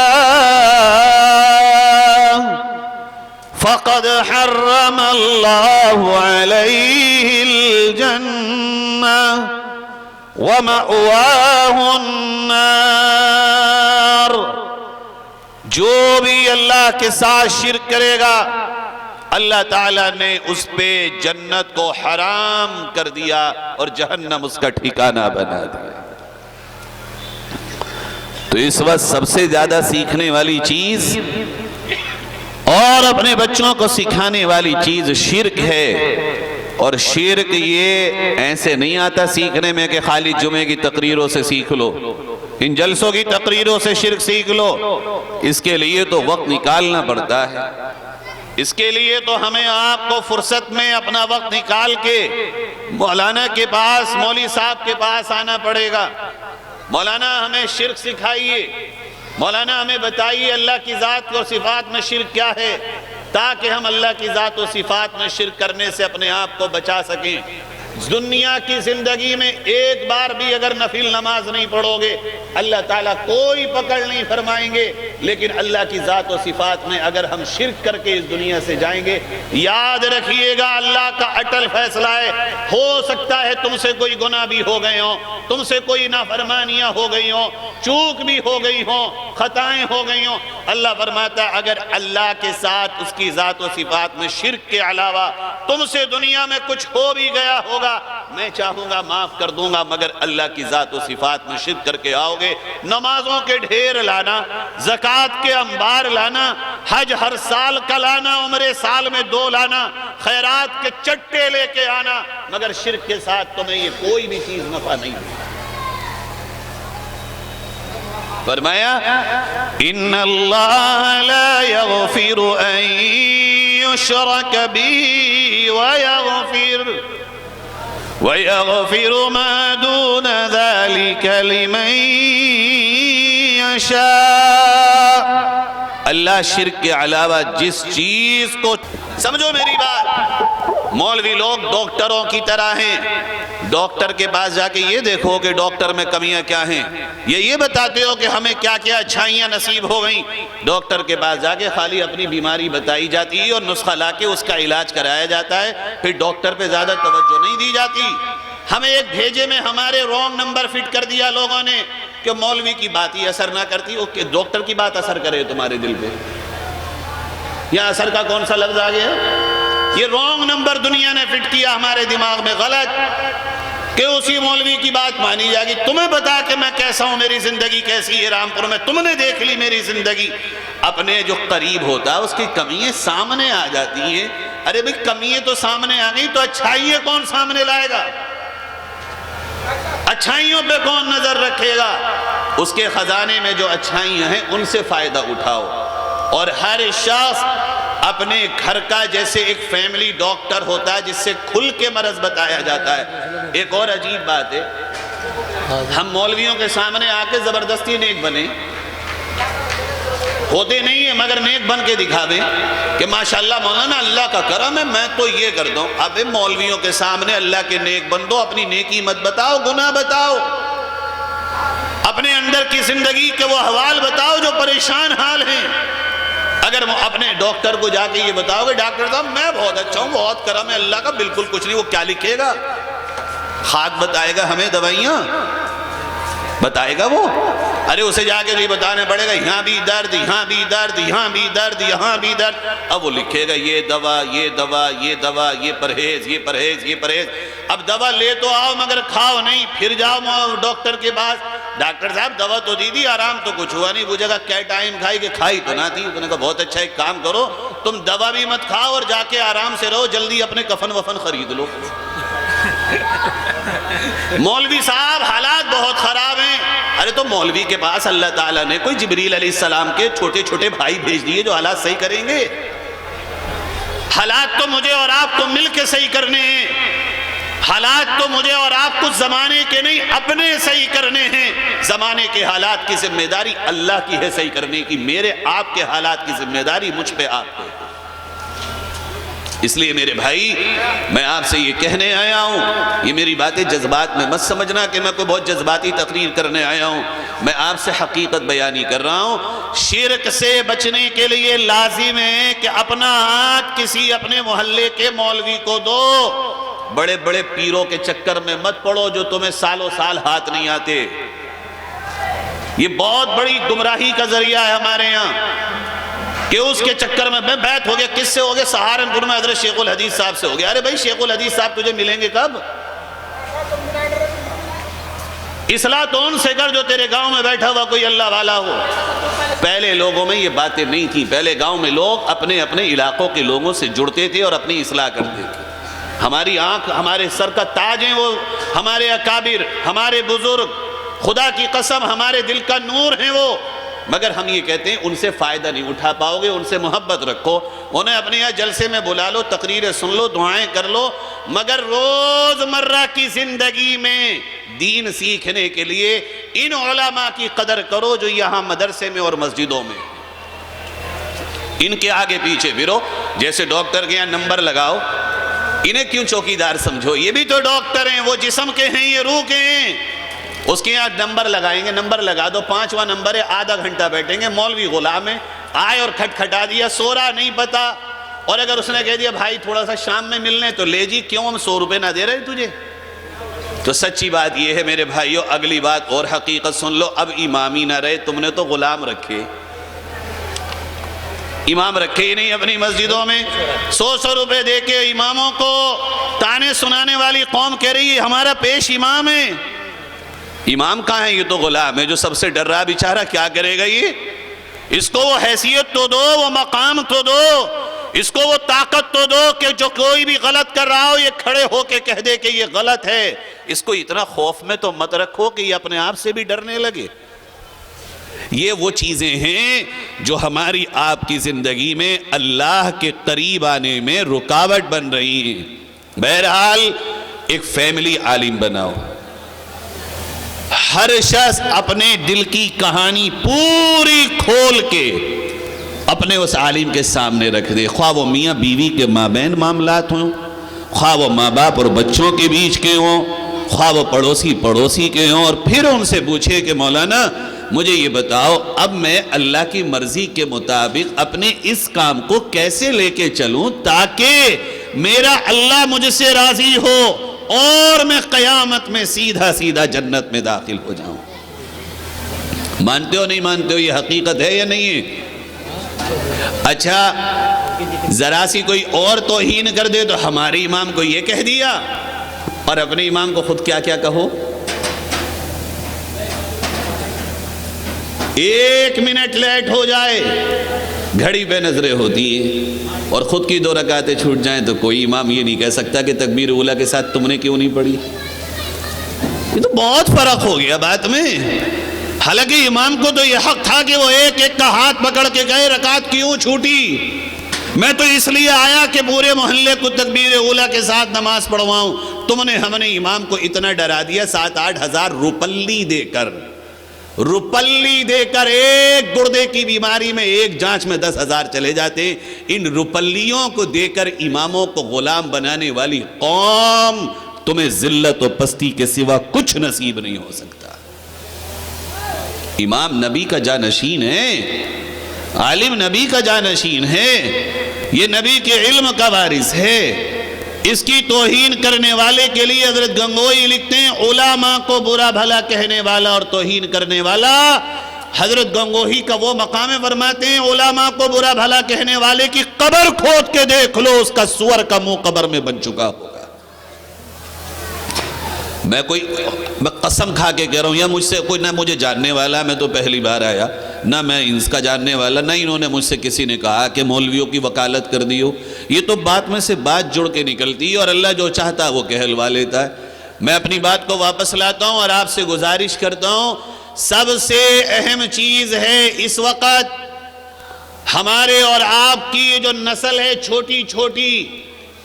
فَقَدْ حَرَّمَ اللَّهُ عَلَيْهِ الْجَنَّةَ وَمَأْوَاهُ النَّارُ۔ جو بھی اللہ کے ساتھ شرک کرے گا اللہ تعالیٰ نے اس پہ جنت کو حرام کر دیا اور جہنم اس کا ٹھکانہ بنا دیا۔ تو اس وقت سب سے زیادہ سیکھنے والی چیز اور اپنے بچوں کو سکھانے والی چیز شرک ہے۔ اور شرک یہ ایسے نہیں آتا سیکھنے میں کہ خالی جمعے کی تقریروں سے سیکھ لو، ان جلسوں کی تقریروں سے شرک سیکھ لو، اس کے لیے تو وقت نکالنا پڑتا ہے، اس کے لیے تو ہمیں آپ کو فرصت میں اپنا وقت نکال کے مولانا کے پاس، مولوی صاحب کے پاس آنا پڑے گا۔ مولانا ہمیں شرک سکھائیے، مولانا ہمیں بتائیے اللہ کی ذات اور صفات میں شرک کیا ہے، تاکہ ہم اللہ کی ذات و صفات میں شرک کرنے سے اپنے آپ کو بچا سکیں۔ دنیا کی زندگی میں ایک بار بھی اگر نفل نماز نہیں پڑھو گے اللہ تعالیٰ کوئی پکڑ نہیں فرمائیں گے، لیکن اللہ کی ذات و صفات میں اگر ہم شرک کر کے اس دنیا سے جائیں گے، یاد رکھیے گا اللہ کا اٹل فیصلہ ہے، ہو سکتا ہے تم سے کوئی گناہ بھی ہو گئے ہوں، تم سے کوئی نافرمانیاں ہو گئی ہوں، چوک بھی ہو گئی ہوں، خطائیں ہو گئی ہوں، اللہ فرماتا ہے اگر اللہ کے ساتھ اس کی ذات و صفات میں شرک کے علاوہ تم سے دنیا میں کچھ ہو بھی گیا ہوگا میں چاہوں گا معاف کر دوں گا، مگر اللہ کی ذات و صفات میں شرک کر کے آؤ گے، نمازوں کے ڈھیر لانا، زکوٰۃ کے انبار لانا، حج ہر سال کا لانا، عمرے سال میں 2 لانا، خیرات کے چٹے لے کے آنا، مگر شرک کے ساتھ تمہیں یہ کوئی بھی چیز نفع نہیں دے۔ فرمایا ان اللہ لا یغفر ان یشرک به ویغفر وَيَغْفِرُ مَا دُونَ ذَلِكَ لِمَن يَشَاءُ۔ اللہ شرک کے علاوہ جس چیز کو، سمجھو میری بات، مولوی لوگ ڈاکٹروں کی طرح ہیں، ڈاکٹر کے پاس جا کے یہ دیکھو کہ ڈاکٹر میں کمیاں کیا ہیں، یہ بتاتے ہو کہ ہمیں کیا کیا اچھائیاں نصیب ہو گئیں۔ ڈاکٹر کے پاس جا کے خالی اپنی بیماری بتائی جاتی ہے اور نسخہ لا کے اس کا علاج کرایا جاتا ہے، پھر ڈاکٹر پہ زیادہ توجہ نہیں دی جاتی۔ ہمیں ایک بھیجے میں ہمارے رونگ نمبر فٹ کر دیا لوگوں نے کہ مولوی کی بات ہی اثر نہ کرتی، کہ ڈاکٹر کی بات اثر کرے تمہارے دل پہ۔ یہاں اثر کا کون سا لفظ آ گیا؟ یہ رونگ نمبر دنیا نے فٹ کیا ہمارے دماغ میں، غلط، کہ اسی مولوی کی بات مانی جائے گی۔ تمہیں بتا کہ میں کیسا ہوں، میری زندگی کیسی ہے رامپور میں، تم نے دیکھ لی میری زندگی۔ اپنے جو قریب ہوتا ہے اس کی کمیاں سامنے آ جاتی ہیں۔ ارے بھئی کمیاں تو سامنے آ گئی تو اچھائیاں کون سامنے لائے گا؟ اچھائیوں پہ کون نظر رکھے گا؟ اس کے خزانے میں جو اچھائیاں ہیں ان سے فائدہ اٹھاؤ۔ اور ہر شخص اپنے گھر کا جیسے ایک فیملی ڈاکٹر ہوتا ہے جس سے کھل کے مرض بتایا جاتا ہے۔ ایک اور عجیب بات ہے، ہم مولویوں کے سامنے آ کے زبردستی نیک بنے، ہوتے نہیں ہیں مگر نیک بن کے دکھاویں کہ ماشاءاللہ مولانا اللہ کا کرم ہے میں تو یہ کر دوں۔ اب مولویوں کے سامنے اللہ کے نیک بندو اپنی نیکی مت بتاؤ، گناہ بتاؤ، اپنے اندر کی زندگی کے وہ احوال بتاؤ جو پریشان حال ہیں۔ اگر اپنے ڈاکٹر کو جا کے یہ بتاؤ گے ڈاکٹر صاحب میں بہت اچھا ہوں، بہت کرم ہے اللہ کا، بالکل کچھ نہیں، وہ کیا لکھے گا؟ خاک بتائے گا ہمیں، دوائیاں بتائے گا وہ؟ ارے اسے جا کے نہیں بتانے پڑے گا یہاں بھی درد، یہاں بھی درد، یہاں بھی درد، یہاں بھی درد، اب وہ لکھے گا یہ دوا، یہ دوا، یہ دوا، یہ پرہیز، یہ پرہیز، یہ پرہیز۔ اب دوا لے تو آؤ مگر کھاؤ نہیں، پھر جاؤ ڈاکٹر کے پاس، ڈاکٹر صاحب دوا تو دی دی، آرام تو کچھ ہوا نہیں۔ پوچھے گا کیا ٹائم کھائی؟ کہ کھائی تو نہ تھی۔ انہوں نے کہا بہت اچھا ایک کام کرو، تم دوا بھی مت کھاؤ اور جا کے آرام سے رہو، جلدی اپنے کفن وفن خرید لو۔ مولوی صاحب حالات بہت خراب ہیں۔ ارے تو مولوی کے پاس اللہ تعالیٰ نے کوئی جبریل علیہ السلام کے چھوٹے چھوٹے بھائی بھیج دیے جو حالات صحیح کریں گے۔ حالات تو مجھے اور آپ کو مل کے صحیح کرنے ہیں، حالات تو مجھے اور آپ کو زمانے کے نہیں اپنے صحیح کرنے ہیں۔ زمانے کے حالات کی ذمہ داری اللہ کی ہے صحیح کرنے کی، میرے آپ کے حالات کی ذمہ داری مجھ پہ آپ پہ۔ اس لیے میرے بھائی میں آپ سے یہ کہنے آیا ہوں، یہ میری باتیں جذبات میں مت سمجھنا کہ میں کوئی بہت جذباتی تقریر کرنے آیا ہوں، میں آپ سے حقیقت بیانی کر رہا ہوں۔ شرک سے بچنے کے لیے لازم ہے کہ اپنا ہاتھ کسی اپنے محلے کے مولوی کو دو، بڑے بڑے پیروں کے چکر میں مت پڑو جو تمہیں سالوں سال ہاتھ نہیں آتے۔ یہ بہت بڑی گمراہی کا ذریعہ ہے ہمارے یہاں کہ اس کے چکر میں بیعت ہو گیا، کس سے ہو گیا؟ سہارنپور میں حضرت شیخ الحدیث صاحب سے ہو گیا۔ ارے بھائی شیخ الحدیث صاحب تجھے ملیں گے کب؟ اصلاح تو ان سے کر جو تیرے گاؤں میں بیٹھا ہوا کوئی اللہ والا ہو۔ پہلے لوگوں میں یہ باتیں نہیں تھیں، پہلے گاؤں میں لوگ اپنے اپنے علاقوں کے لوگوں سے جڑتے تھے اور اپنی اصلاح کرتے تھے۔ ہماری آنکھ ہمارے سر کا تاج ہیں وہ ہمارے اکابر، ہمارے بزرگ، خدا کی قسم ہمارے دل کا نور ہیں وہ، مگر ہم یہ کہتے ہیں ان سے فائدہ نہیں اٹھا پاؤ گے، ان سے محبت رکھو، انہیں اپنے یہاں جلسے میں بلا لو، تقریریں سن لو، دعائیں کر لو، مگر روز مرہ کی زندگی میں دین سیکھنے کے لیے ان علماء کی قدر کرو جو یہاں مدرسے میں اور مسجدوں میں، ان کے آگے پیچھے پھرو۔ جیسے ڈاکٹر کے یہاں نمبر لگاؤ، انہیں کیوں چوکیدار سمجھو؟ یہ بھی تو ڈاکٹر ہیں، وہ جسم کے ہیں، یہ روح کے ہیں۔ اس کے یہاں نمبر لگائیں گے، نمبر لگا دو، 5واں نمبر ہے، آدھا گھنٹہ بیٹھیں گے، مولوی غلام ہے، آئے اور کھٹکھٹا دیا، سو رہا نہیں پتا، اور اگر اس نے کہہ دیا بھائی تھوڑا سا شام میں ملنے تو لے جی، کیوں ہم 100 روپے نہ دے رہے تجھے؟ تو سچی بات یہ ہے میرے بھائیو، اگلی بات اور حقیقت سن لو، اب امامی نہ رہے، تم نے تو غلام رکھے، امام رکھے ہی نہیں اپنی مسجدوں میں، 100 روپے دے کے اماموں کو تانے سنانے والی قوم کہہ رہی ہے ہمارا پیش امام ہے۔ امام کہاں ہے؟ یہ تو غلام ہے جو سب سے ڈر رہا بیچارہ، کیا کرے گا یہ؟ اس کو وہ حیثیت تو دو، وہ مقام تو دو، اس کو وہ طاقت تو دو کہ جو کوئی بھی غلط کر رہا ہو یہ کھڑے ہو کے کہہ دے کہ یہ غلط ہے۔ اس کو اتنا خوف میں تو مت رکھو کہ یہ اپنے آپ سے بھی ڈرنے لگے۔ یہ وہ چیزیں ہیں جو ہماری آپ کی زندگی میں اللہ کے قریب آنے میں رکاوٹ بن رہی ہیں۔ بہرحال ایک فیملی عالم بناؤ. ہر شخص اپنے دل کی کہانی پوری کھول کے اپنے اس عالم کے سامنے رکھ دے. خواہ وہ میاں بیوی کے مابین معاملات ہوں، خواہ وہ ماں باپ اور بچوں کے بیچ کے ہوں، خواہ وہ پڑوسی کے ہوں، اور پھر ان سے پوچھے کہ مولانا مجھے یہ بتاؤ اب میں اللہ کی مرضی کے مطابق اپنے اس کام کو کیسے لے کے چلوں تاکہ میرا اللہ مجھ سے راضی ہو اور میں قیامت میں سیدھا جنت میں داخل ہو جاؤں. مانتے ہو نہیں مانتے ہو؟ یہ حقیقت ہے یا نہیں ہے؟ اچھا ذرا سی کوئی اور توہین کر دے تو ہمارے امام کو یہ کہہ دیا، اور اپنے امام کو خود کیا کہو. 1 منٹ لیٹ ہو جائے گھڑی پہ نظریں ہوتی ہیں، اور خود کی 2 رکعتیں چھوٹ جائیں تو کوئی امام یہ نہیں کہہ سکتا کہ تکبیر اولیٰ کے ساتھ تم نے کیوں نہیں پڑھی. یہ تو بہت فرق ہو گیا بات میں. حالانکہ امام کو تو یہ حق تھا کہ وہ ایک کا ہاتھ پکڑ کے کہے رکعت کیوں چھوٹی، میں تو اس لیے آیا کہ پورے محلے کو تکبیر اولیٰ کے ساتھ نماز پڑھواؤں. تم نے ہم نے امام کو اتنا ڈرا دیا 7-8 ہزار روپلی دے کر ایک گردے کی بیماری میں ایک جانچ میں 10,000 چلے جاتے. ان روپلیوں کو دے کر اماموں کو غلام بنانے والی قوم، تمہیں ذلت و پستی کے سوا کچھ نصیب نہیں ہو سکتا. امام نبی کا جانشین ہے، عالم نبی کا جانشین ہے، یہ نبی کے علم کا وارث ہے. اس کی توہین کرنے والے کے لیے حضرت گنگوئی لکھتے ہیں علماء کو برا بھلا کہنے والا اور توہین کرنے والا. حضرت گنگوئی کا وہ مقام فرماتے ہیں علماء کو برا بھلا کہنے والے کی قبر کھود کے دیکھ لو، اس کا سور کا منہ قبر میں بن چکا ہوگا. میں قسم کھا کے کہہ رہا ہوں، یا مجھ سے کوئی نہ مجھے جاننے والا، میں تو پہلی بار آیا، نہ میں ان کا جاننے والا، نہ انہوں نے مجھ سے کسی نے کہا کہ مولویوں کی وکالت کر دی ہو. یہ تو بات میں سے بات جڑ کے نکلتی ہے، اور اللہ جو چاہتا ہے وہ کہلوا لیتا ہے. میں اپنی بات کو واپس لاتا ہوں اور آپ سے گزارش کرتا ہوں، سب سے اہم چیز ہے اس وقت ہمارے اور آپ کی جو نسل ہے چھوٹی،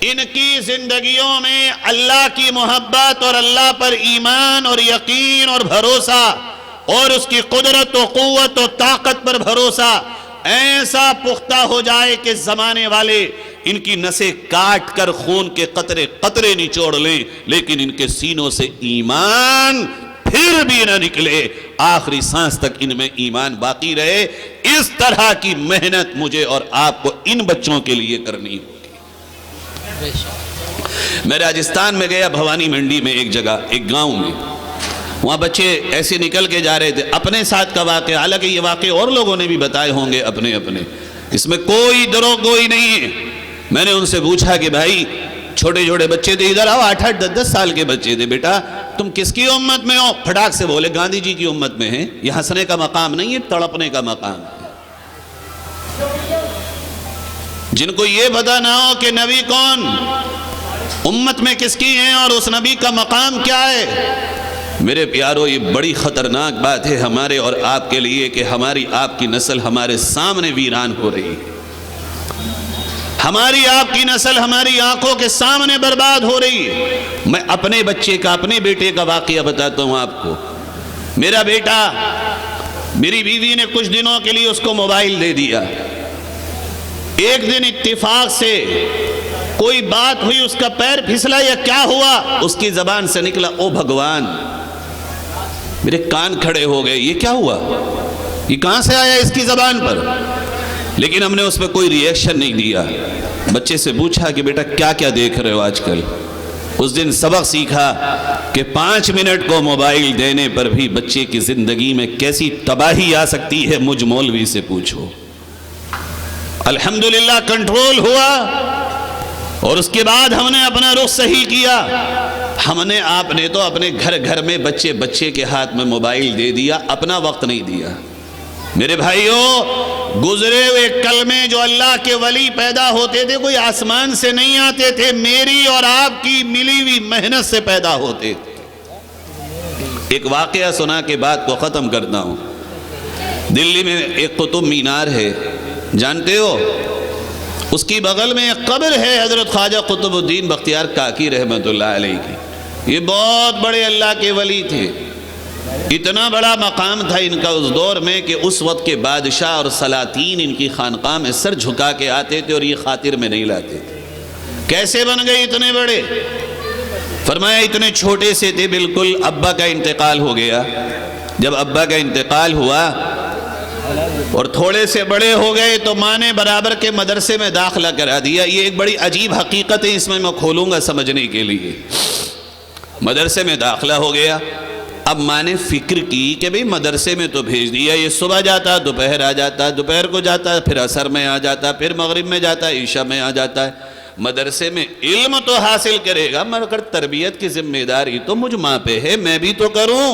ان کی زندگیوں میں اللہ کی محبت اور اللہ پر ایمان اور یقین اور بھروسہ اور اس کی قدرت و قوت و طاقت پر بھروسہ ایسا پختہ ہو جائے کہ زمانے والے ان کی نسیں کاٹ کر خون کے قطرے نچوڑ لیں، لیکن ان کے سینوں سے ایمان پھر بھی نہ نکلے، آخری سانس تک ان میں ایمان باقی رہے. اس طرح کی محنت مجھے اور آپ کو ان بچوں کے لیے کرنی ہوگی. میں راجستھان میں گیا، بھوانی منڈی میں ایک جگہ، ایک گاؤں میں، وہاں بچے ایسے نکل کے جا رہے تھے. اپنے ساتھ کا واقعہ، حالانکہ یہ واقعے اور لوگوں نے بھی بتائے ہوں گے اپنے، اس میں کوئی دروغگوئی نہیں ہے. میں نے ان سے پوچھا کہ بھائی چھوٹے بچے تھے، ادھر آؤ، 8-8 10-10 سال کے بچے تھے، بیٹا تم کس کی امت میں ہو؟ پھٹاک سے بولے گاندھی جی کی امت میں ہیں. یہ ہنسنے کا مقام نہیں ہے، تڑپنے کا مقام ہے. جن کو یہ پتہ نہ ہو کہ نبی کون، امت میں کس کی ہیں اور اس نبی کا مقام کیا ہے، میرے پیارو یہ بڑی خطرناک بات ہے ہمارے اور آپ کے لیے کہ ہماری آپ کی نسل ہمارے سامنے ویران ہو رہی ہے. ہماری آپ کی نسل ہماری آنکھوں کے سامنے برباد ہو رہی ہے. میں اپنے بچے کا، اپنے بیٹے کا واقعہ بتاتا ہوں آپ کو. میرا بیٹا، میری بیوی نے کچھ دنوں کے لیے اس کو موبائل دے دیا. ایک دن اتفاق سے کوئی بات ہوئی، اس کا پیر پھسلا یا کیا ہوا، اس کی زبان سے نکلا او بھگوان. میرے کان کھڑے ہو گئے، یہ کیا ہوا، یہ کہاں سے آیا اس کی زبان پر. لیکن ہم نے اس پہ کوئی ری ایکشن نہیں دیا. بچے سے پوچھا کہ بیٹا کیا کیا دیکھ رہے ہو آج کل. اس دن سبق سیکھا کہ 5 منٹ کو موبائل دینے پر بھی بچے کی زندگی میں کیسی تباہی آ سکتی ہے، مجھ مولوی سے پوچھو. الحمدللہ کنٹرول ہوا، اور اس کے بعد ہم نے اپنا رخ صحیح کیا. آپ نے تو اپنے گھر میں بچے کے ہاتھ میں موبائل دے دیا، اپنا وقت نہیں دیا. میرے بھائیوں، گزرے ہوئے کلمے جو اللہ کے ولی پیدا ہوتے تھے کوئی آسمان سے نہیں آتے تھے، میری اور آپ کی ملی ہوئی محنت سے پیدا ہوتے تھے. ایک واقعہ سنا کے بات کو ختم کرتا ہوں. دلی میں ایک قطب مینار ہے، جانتے ہو؟ اس کی بغل میں ایک قبر ہے حضرت خواجہ قطب الدین بختیار کاکی رحمت اللہ علیہ کی. یہ بہت بڑے اللہ کے ولی تھے، اتنا بڑا مقام تھا ان کا اس دور میں کہ اس وقت کے بادشاہ اور سلاطین ان کی خانقاہ میں سر جھکا کے آتے تھے اور یہ خاطر میں نہیں لاتے تھے۔ کیسے بن گئے اتنے بڑے؟ فرمایا اتنے چھوٹے سے تھے بالکل، ابا کا انتقال ہو گیا۔ جب ابا کا انتقال ہوا اور تھوڑے سے بڑے ہو گئے تو ماں نے برابر کے مدرسے میں داخلہ کرا دیا۔ یہ ایک بڑی عجیب حقیقت ہے، اس میں کھولوں گا سمجھنے کے لیے۔ مدرسے میں داخلہ ہو گیا، اب ماں نے فکر کی کہ بھئی مدرسے میں تو بھیج دیا، یہ صبح جاتا دوپہر آ جاتا، دوپہر کو جاتا پھر عصر میں آ جاتا، پھر مغرب میں جاتا، عشاء میں آ جاتا ہے۔ مدرسے میں علم تو حاصل کرے گا مگر تربیت کی ذمہ داری تو مجھ ماں پہ ہے، میں بھی تو کروں۔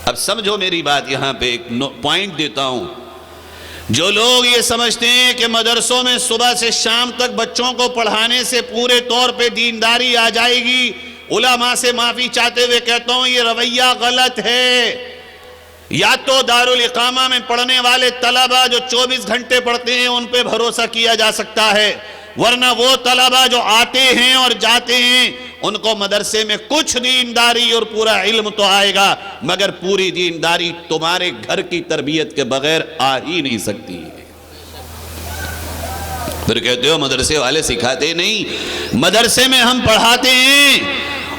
اب سمجھو میری بات، یہاں پہ ایک پوائنٹ دیتا ہوں۔ جو لوگ یہ سمجھتے ہیں کہ مدرسوں میں صبح سے شام تک بچوں کو پڑھانے سے پورے طور پہ دینداری آ جائے گی، علماء سے معافی چاہتے ہوئے کہتا ہوں یہ رویہ غلط ہے۔ یا تو دارالاقامہ میں پڑھنے والے طلبہ جو 24 گھنٹے پڑھتے ہیں ان پہ بھروسہ کیا جا سکتا ہے، ورنہ وہ طلبہ جو آتے ہیں اور جاتے ہیں ان کو مدرسے میں کچھ دینداری اور پورا علم تو آئے گا مگر پوری دینداری تمہارے گھر کی تربیت کے بغیر آ ہی نہیں سکتی۔ پھر کہتے ہو مدرسے والے سکھاتے نہیں، مدرسے میں ہم پڑھاتے ہیں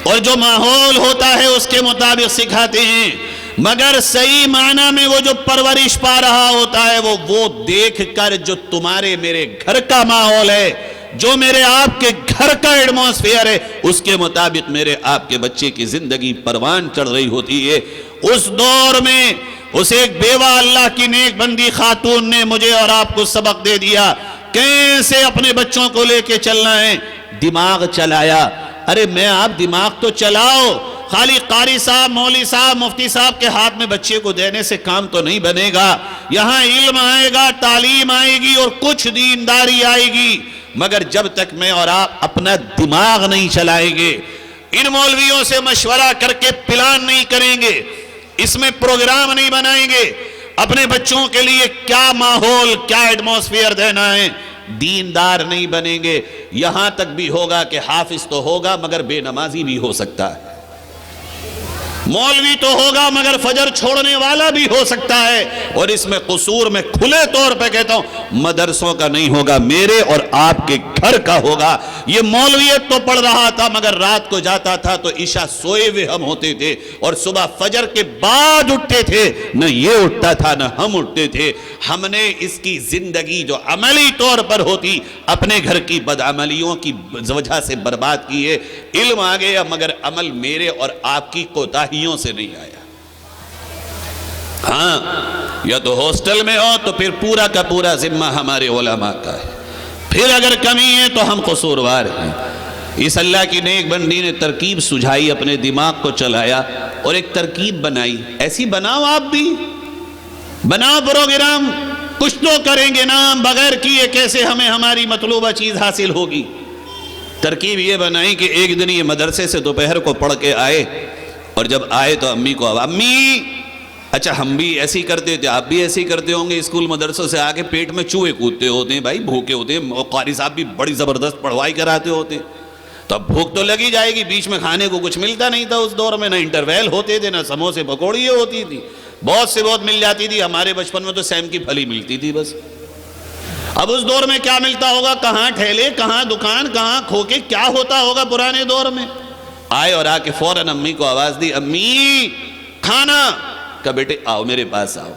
اور جو ماحول ہوتا ہے اس کے مطابق سکھاتے ہیں، مگر صحیح معنی میں وہ جو پرورش پا رہا ہوتا ہے وہ دیکھ کر جو تمہارے میرے گھر کا ماحول ہے، جو میرے آپ کے گھر کا ایٹماسفیئر ہے، اس کے مطابق میرے آپ کے بچے کی زندگی پروان چڑھ رہی ہوتی ہے۔ اس دور میں اس ایک بیوہ اللہ کی نیک بندی خاتون نے مجھے اور آپ کو سبق دے دیا کیسے اپنے بچوں کو لے کے چلنا ہے۔ دماغ چلایا، ارے میں آپ دماغ تو چلاؤ، خالی قاری صاحب، مولوی صاحب، مفتی صاحب کے ہاتھ میں بچے کو دینے سے کام تو نہیں بنے گا۔ یہاں علم آئے گا، تعلیم آئے گی اور کچھ دینداری آئے گی، مگر جب تک میں اور آپ اپنا دماغ نہیں چلائیں گے، ان مولویوں سے مشورہ کر کے پلان نہیں کریں گے، اس میں پروگرام نہیں بنائیں گے، اپنے بچوں کے لیے کیا ماحول، کیا ایٹماسفیئر دینا ہے، دیندار نہیں بنیں گے۔ یہاں تک بھی ہوگا کہ حافظ تو ہوگا مگر بے نمازی بھی ہو سکتا ہے، مولوی تو ہوگا مگر فجر چھوڑنے والا بھی ہو سکتا ہے، اور اس میں قصور میں کھلے طور پہ کہتا ہوں مدرسوں کا نہیں ہوگا، میرے اور آپ کے گھر کا ہوگا۔ یہ مولویت تو پڑھ رہا تھا مگر رات کو جاتا تھا تو عشاء سوئے ہوئے ہم ہوتے تھے اور صبح فجر کے بعد اٹھتے تھے، نہ یہ اٹھتا تھا نہ ہم اٹھتے تھے۔ ہم نے اس کی زندگی جو عملی طور پر ہوتی اپنے گھر کی بدعملیوں کی وجہ سے برباد کی ہے۔ علم آ گیا مگر عمل میرے اور آپ کی کوتاہیوں سے نہیں آیا۔ ہاں، یا تو ہاسٹل میں ہو تو پھر پورا کا پورا ذمہ ہمارے علماء کا ہے، پھر اگر کمی ہے تو ہم قصوروار ہیں۔ اس اللہ کی نیک بندی نے ترکیب سجھائی، اپنے دماغ کو چلایا اور ایک ترکیب بنائی۔ ایسی بناؤ، آپ بھی بناؤ پروگرام، کچھ تو کریں گے نا، بغیر کیے کیسے ہمیں ہماری مطلوبہ چیز حاصل ہوگی۔ ترکیب یہ بنائی کہ ایک دن یہ مدرسے سے دوپہر کو پڑھ کے آئے، اور جب آئے تو امی کو امی، اچھا ہم بھی ایسی کرتے تھے، آپ بھی ایسی کرتے ہوں گے، اسکول مدرسوں سے آگے پیٹ میں چوہے کودتے ہوتے ہیں، بھائی بھوکے ہوتے ہیں، اور قاری صاحب بھی بڑی زبردست پڑھوائی کراتے ہوتے ہیں، تو اب بھوک تو لگی جائے گی، بیچ میں کھانے کو کچھ ملتا نہیں تھا اس دور میں، نہ انٹرویل ہوتے تھے، نہ سموسے پکوڑیاں ہوتی تھی، بہت سے بہت مل جاتی تھی۔ ہمارے بچپن میں تو سیم کی پھلی ملتی تھی بس۔ اب اس دور میں کیا ملتا ہوگا، کہاں ٹھیلے، کہاں دکان، کہاں کھوکے، کیا ہوتا ہوگا پرانے دور میں۔ آئے اور آ کے فوراً امی کو آواز دی، امی کھانا، کہا بیٹے آؤ میرے پاس آؤ،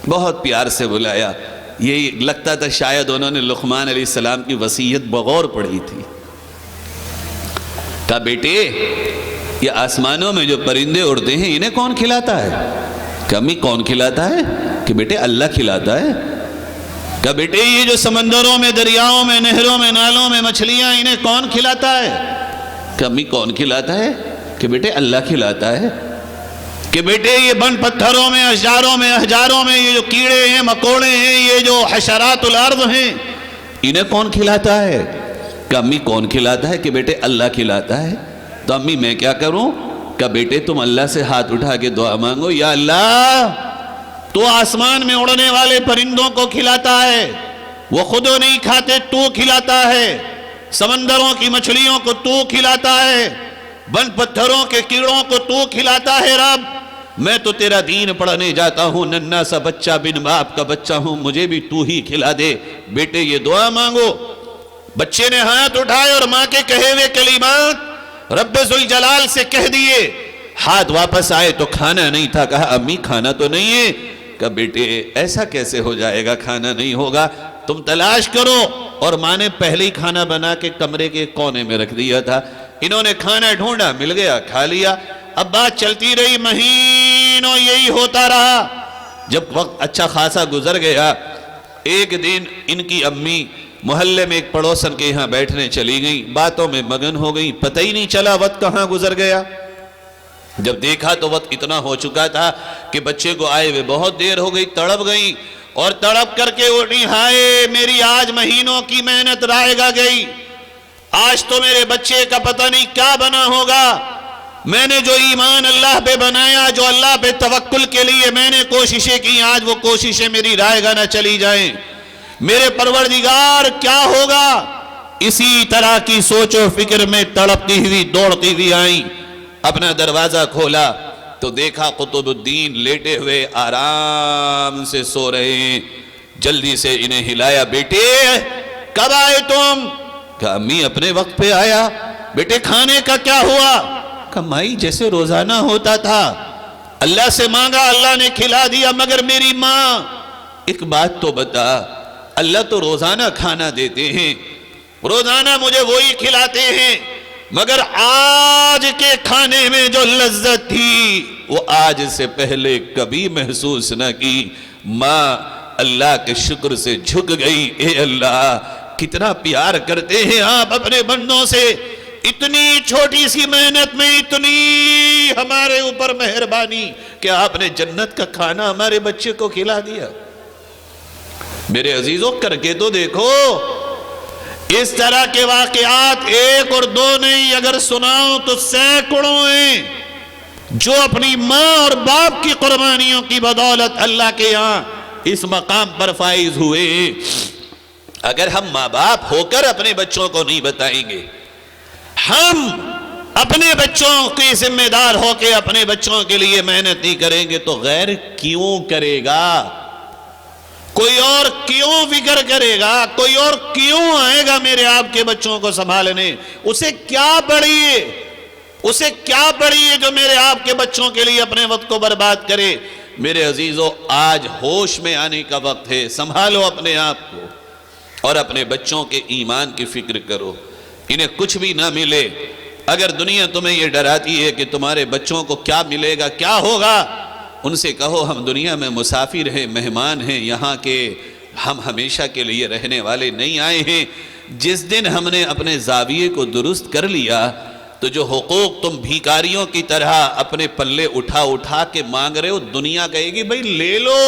بہت پیار سے بلایا۔ یہ لگتا تھا شاید انہوں نے لقمان علیہ السلام کی وصیت بغور پڑھی تھی۔ کہا بیٹے یہ آسمانوں میں جو پرندے اڑتے ہیں انہیں کون کھلاتا ہے؟ کہ امی کون کھلاتا ہے؟ کہ بیٹے اللہ کھلاتا ہے۔ کہ بیٹے یہ جو سمندروں میں، دریاؤں میں، نہروں میں، نالوں میں مچھلیاں انہیں کون کھلاتا ہے؟ کہ امی کون کھلاتا ہے؟ کہ بیٹے اللہ کھلاتا ہے۔ کہ بیٹے یہ بن پتھروں میں، اشجاروں میں، احجاروں میں یہ جو کیڑے ہیں، مکوڑے ہیں، یہ جو حشرات الارض ہیں انہیں کون کھلاتا ہے؟ کہ امی کون کھلاتا ہے؟ کہ بیٹے اللہ کھلاتا ہے۔ تو امی میں کیا کروں؟ کہ بیٹے تم اللہ سے ہاتھ اٹھا کے دعا مانگو، یا اللہ تو آسمان میں اڑنے والے پرندوں کو کھلاتا ہے، وہ خود نہیں کھاتے تو کھلاتا ہے، سمندروں کی مچھلیوں کو تو کھلاتا ہے، بن پتھروں کے کیڑوں کو تو کھلاتا ہے رب، میں تو تیرا دین پڑھنے جاتا ہوں، ننھا سا بچہ بن باپ کا بچہ ہوں، مجھے بھی تو ہی کھلا دے۔ بیٹے یہ دعا مانگو۔ بچے نے ہاتھ اٹھائے اور ماں کے کہے ہوئے کلمات رب ذوالجلال سے کہہ دیے۔ ہاتھ واپس آئے تو کھانا نہیں تھا، کہا امی کھانا تو نہیں ہے؟ کہا بیٹے ایسا کیسے ہو جائے گا، کھانا نہیں ہوگا، تم تلاش کرو۔ اور ماں نے پہلے ہی کھانا بنا کے کمرے کے کونے میں رکھ دیا تھا، انہوں نے کھانا ڈھونڈا، مل گیا، کھا لیا۔ اب بات چلتی رہی، مہینوں یہی ہوتا رہا۔ جب وقت اچھا خاصا گزر گیا، ایک دن ان کی امی محلے میں ایک پڑوسن کے یہاں بیٹھنے چلی گئی، باتوں میں مگن ہو گئی، پتہ ہی نہیں چلا وقت کہاں گزر گیا۔ جب دیکھا تو وقت اتنا ہو چکا تھا کہ بچے کو آئے ہوئے بہت دیر ہو گئی، تڑپ گئی اور تڑپ کر کے اٹھی، ہائے میری آج مہینوں کی محنت رائے گا گئی، آج تو میرے بچے کا پتہ نہیں کیا بنا ہوگا۔ میں نے جو ایمان اللہ پہ بنایا، جو اللہ پہ توکل کے لیے میں نے کوششیں کی، آج وہ کوششیں میری رائے گا نہ چلی جائیں، میرے پروردگار کیا ہوگا؟ اسی طرح کی سوچ و فکر میں تڑپتی ہوئی دوڑتی ہوئی آئیں۔ اپنا دروازہ کھولا تو دیکھا قطب الدین لیٹے ہوئے آرام سے سو رہے ہیں۔ جلدی سے انہیں ہلایا، بیٹے کب آئے تم؟ کہا امی اپنے وقت پہ آیا۔ بیٹے کھانے کا کیا ہوا؟ کہا مائی جیسے روزانہ ہوتا تھا، اللہ سے مانگا اللہ نے کھلا دیا، مگر میری ماں ایک بات تو بتا، اللہ تو روزانہ کھانا دیتے ہیں، روزانہ مجھے وہی کھلاتے ہیں، مگر آج کے کھانے میں جو لذت تھی وہ آج سے پہلے کبھی محسوس نہ کی۔ ماں اللہ کے شکر سے جھک گئی، اے اللہ کتنا پیار کرتے ہیں آپ اپنے بندوں سے، اتنی چھوٹی سی محنت میں اتنی ہمارے اوپر مہربانی کہ آپ نے جنت کا کھانا ہمارے بچے کو کھلا دیا۔ میرے عزیزوں کر کے تو دیکھو، اس طرح کے واقعات ایک اور دو نہیں، اگر سناؤں تو سینکڑوں ہیں جو اپنی ماں اور باپ کی قربانیوں کی بدولت اللہ کے یہاں اس مقام پر فائز ہوئے۔ اگر ہم ماں باپ ہو کر اپنے بچوں کو نہیں بتائیں گے، ہم اپنے بچوں کے ذمہ دار ہو کے اپنے بچوں کے لیے محنت نہیں کریں گے تو غیر کیوں کرے گا؟ کوئی اور کیوں فکر کرے گا؟ کوئی اور کیوں آئے گا میرے آپ کے بچوں کو سنبھالنے؟ اسے کیا پڑی ہے؟ اسے کیا پڑی ہے جو میرے آپ کے بچوں کے لیے اپنے وقت کو برباد کرے؟ میرے عزیزو آج ہوش میں آنے کا وقت ہے، سنبھالو اپنے آپ کو اور اپنے بچوں کے ایمان کی فکر کرو۔ انہیں کچھ بھی نہ ملے، اگر دنیا تمہیں یہ ڈراتی ہے کہ تمہارے بچوں کو کیا ملے گا، کیا ہوگا، ان سے کہو ہم دنیا میں مسافر ہیں، مہمان ہیں، یہاں کے ہم ہمیشہ کے لیے رہنے والے نہیں آئے ہیں۔ جس دن ہم نے اپنے زاویے کو درست کر لیا تو جو حقوق تم بھیکاریوں کی طرح اپنے پلے اٹھا اٹھا کے مانگ رہے ہو، دنیا کہے گی بھئی لے لو،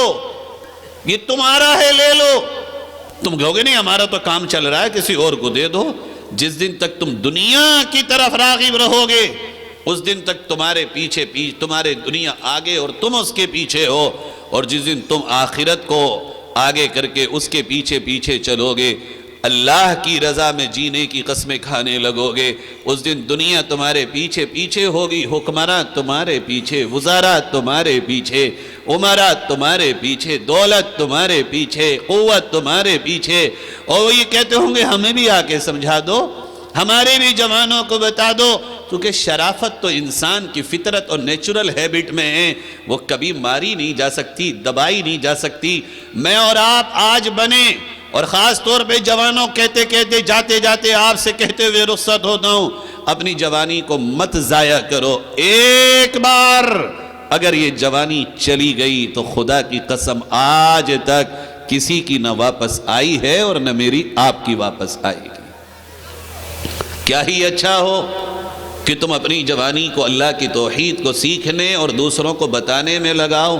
یہ تمہارا ہے، لے لو۔ تم کہو گے نہیں ہمارا تو کام چل رہا ہے، کسی اور کو دے دو۔ جس دن تک تم دنیا کی طرف راغب رہو گے، اس دن تک تمہارے پیچھے تمہارے دنیا آگے اور تم اس کے پیچھے ہو، اور جس دن تم آخرت کو آگے کر کے اس کے پیچھے پیچھے چلو گے، اللہ کی رضا میں جینے کی قسمیں کھانے لگو گے، اس دن دنیا تمہارے پیچھے پیچھے ہوگی، حکمراں تمہارے پیچھے، وزراء تمہارے پیچھے، عمراء تمہارے پیچھے، دولت تمہارے پیچھے، قوت تمہارے پیچھے، اور وہ یہ کہتے ہوں گے ہمیں بھی آ کے سمجھا دو، ہمارے بھی جوانوں کو بتا دو، کیونکہ شرافت تو انسان کی فطرت اور نیچرل ہیبٹ میں ہے، وہ کبھی ماری نہیں جا سکتی، دبائی نہیں جا سکتی۔ میں اور آپ آج بنے، اور خاص طور پہ جوانوں کہتے کہتے جاتے جاتے آپ سے کہتے ہوئے رخصت ہوتا ہوں، اپنی جوانی کو مت ضائع کرو۔ ایک بار اگر یہ جوانی چلی گئی تو خدا کی قسم آج تک کسی کی نہ واپس آئی ہے اور نہ میری آپ کی واپس آئے گی۔ کیا ہی اچھا ہو کہ تم اپنی جوانی کو اللہ کی توحید کو سیکھنے اور دوسروں کو بتانے میں لگاؤ۔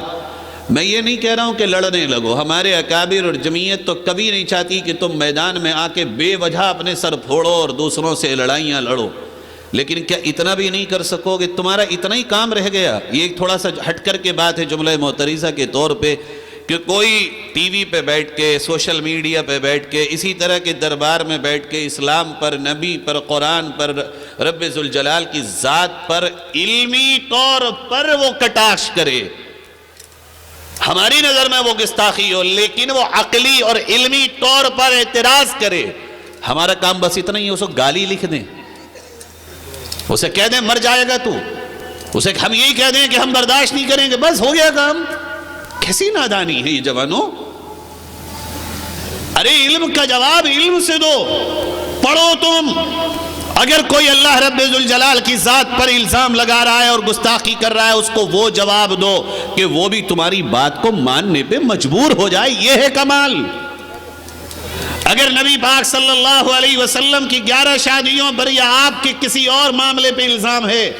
میں یہ نہیں کہہ رہا ہوں کہ لڑنے لگو، ہمارے اکابر اور جمعیت تو کبھی نہیں چاہتی کہ تم میدان میں آ کے بے وجہ اپنے سر پھوڑو اور دوسروں سے لڑائیاں لڑو، لیکن کیا اتنا بھی نہیں کر سکو گے؟ تمہارا اتنا ہی کام رہ گیا۔ یہ ایک تھوڑا سا ہٹ کر کے بات ہے، جملہ معترضہ کے طور پہ کہ کوئی ٹی وی پہ بیٹھ کے، سوشل میڈیا پہ بیٹھ کے، اسی طرح کے دربار میں بیٹھ کے اسلام پر، نبی پر، قرآن پر، رب ذوالجلال کی ذات پر علمی طور پر وہ کٹاخ کرے، ہماری نظر میں وہ گستاخی ہو، لیکن وہ عقلی اور علمی طور پر اعتراض کرے، ہمارا کام بس اتنا ہی ہے، اس کو گالی لکھ دیں، اسے کہہ دیں مر جائے گا تو، اسے ہم یہی کہہ دیں کہ ہم برداشت نہیں کریں گے، بس ہو گیا کام۔ کیسی نادانی ہے یہ جوانوں؟ ارے علم کا جواب علم سے دو، پڑھو تم۔ اگر کوئی اللہ رب ذوالجلال کی ذات پر الزام لگا رہا ہے اور گستاخی کر رہا ہے، اس کو وہ جواب دو کہ وہ بھی تمہاری بات کو ماننے پہ مجبور ہو جائے، یہ ہے کمال۔ اگر نبی پاک صلی اللہ علیہ وسلم کی 11 شادیوں پر یا آپ کے کسی اور معاملے پہ الزام ہے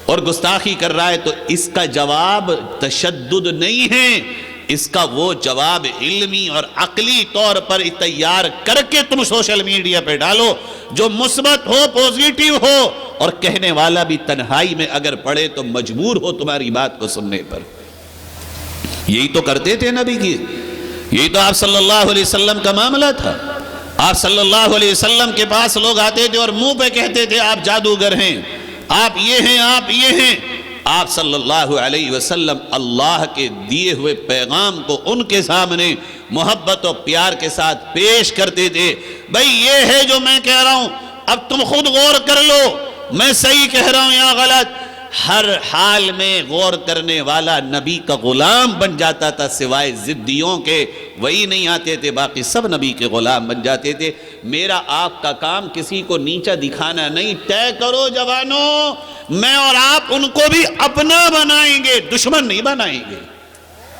اور گستاخی کر رہا ہے، تو اس کا جواب تشدد نہیں ہے، اس کا وہ جواب علمی اور عقلی طور پر تیار کر کے تم سوشل میڈیا پہ ڈالو، جو مثبت ہو، پوزیٹیو ہو، اور کہنے والا بھی تنہائی میں اگر پڑھے تو مجبور ہو تمہاری بات کو سننے پر۔ یہی تو کرتے تھے نبی کی، یہی تو آپ صلی اللہ علیہ وسلم کا معاملہ تھا۔ آپ صلی اللہ علیہ وسلم کے پاس لوگ آتے تھے اور منہ پہ کہتے تھے آپ جادوگر ہیں، آپ یہ ہیں، آپ یہ ہیں۔ آپ صلی اللہ علیہ وسلم اللہ کے دیے ہوئے پیغام کو ان کے سامنے محبت و پیار کے ساتھ پیش کرتے تھے۔ بھئی یہ ہے جو میں کہہ رہا ہوں، اب تم خود غور کر لو، میں صحیح کہہ رہا ہوں یا غلط۔ ہر حال میں غور کرنے والا نبی کا غلام بن جاتا تھا، سوائے ضدیوں کے، وہی نہیں آتے تھے، باقی سب نبی کے غلام بن جاتے تھے۔ میرا آپ کا کام کسی کو نیچا دکھانا نہیں، طے کرو جوانوں، میں اور آپ ان کو بھی اپنا بنائیں گے، دشمن نہیں بنائیں گے۔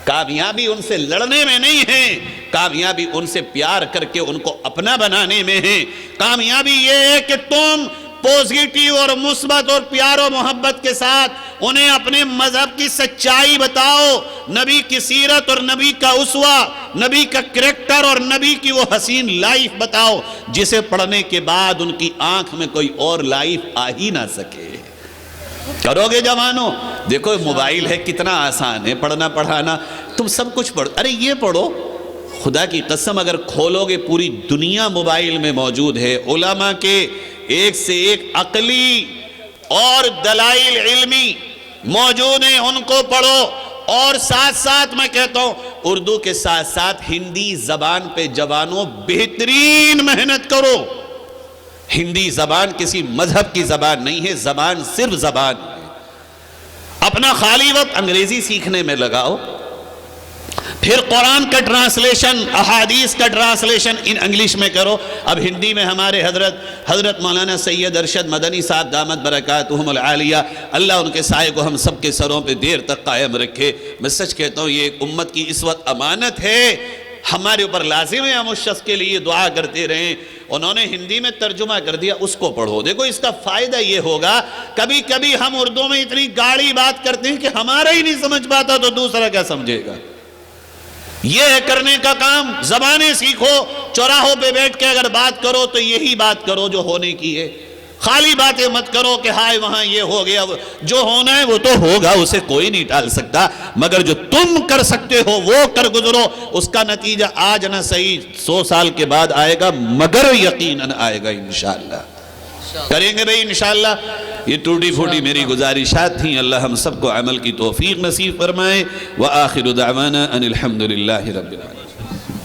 کامیابی ان سے لڑنے میں نہیں ہے، کامیابی ان سے پیار کر کے ان کو اپنا بنانے میں ہے۔ کامیابی یہ ہے کہ تم پوزیٹیو اور مثبت اور پیار و محبت کے ساتھ انہیں اپنے مذہب کی سچائی بتاؤ، نبی کی سیرت اور نبی کا اسوہ، نبی کا کریکٹر اور نبی کی وہ حسین لائف بتاؤ جسے پڑھنے کے بعد ان کی آنکھ میں کوئی اور لائف آ ہی نہ سکے۔ کرو گے جوانوں؟ دیکھو موبائل ہے، کتنا آسان ہے پڑھنا پڑھانا، تم سب کچھ پڑھو، ارے یہ پڑھو، خدا کی قسم اگر کھولو گے پوری دنیا موبائل میں موجود ہے، علماء کے ایک سے ایک عقلی اور دلائل علمی موجود ہیں، ان کو پڑھو۔ اور ساتھ ساتھ میں کہتا ہوں اردو کے ساتھ ساتھ ہندی زبان پہ جوانوں بہترین محنت کرو۔ ہندی زبان کسی مذہب کی زبان نہیں ہے، زبان صرف زبان ہے۔ اپنا خالی وقت انگریزی سیکھنے میں لگاؤ، پھر قرآن کا ٹرانسلیشن، احادیث کا ٹرانسلیشن انگلش میں کرو۔ اب ہندی میں ہمارے حضرت مولانا سید ارشد مدنی صاحب دامت برکاتہم العالیہ، اللہ ان کے سائے کو ہم سب کے سروں پہ دیر تک قائم رکھے۔ میں سچ کہتا ہوں یہ ایک امت کی اس وقت امانت ہے، ہمارے اوپر لازم ہے ہم اس شخص کے لیے دعا کرتے رہیں۔ انہوں نے ہندی میں ترجمہ کر دیا، اس کو پڑھو۔ دیکھو اس کا فائدہ یہ ہوگا، کبھی کبھی ہم اردو میں اتنی گاڑی بات کرتے ہیں کہ ہمارا ہی نہیں سمجھ پاتا تو دوسرا کیا سمجھے گا۔ یہ ہے کرنے کا کام، زبانیں سیکھو، چوراہوں پہ بیٹھ کے اگر بات کرو تو یہی بات کرو جو ہونے کی ہے، خالی باتیں مت کرو کہ ہائے وہاں یہ ہو گیا، جو ہونا ہے وہ تو ہوگا، اسے کوئی نہیں ٹال سکتا، مگر جو تم کر سکتے ہو وہ کر گزرو۔ اس کا نتیجہ آج نہ صحیح 100 سال کے بعد آئے گا، مگر یقیناً آئے گا انشاءاللہ۔ کریں گے بھئی انشاءاللہ۔ یہ ٹوٹی پھوٹی میری گزارشات تھیں، اللہ ہم سب کو عمل کی توفیق نصیب فرمائے۔ وآخر دعوانا ان الحمدللہ رب العالمین۔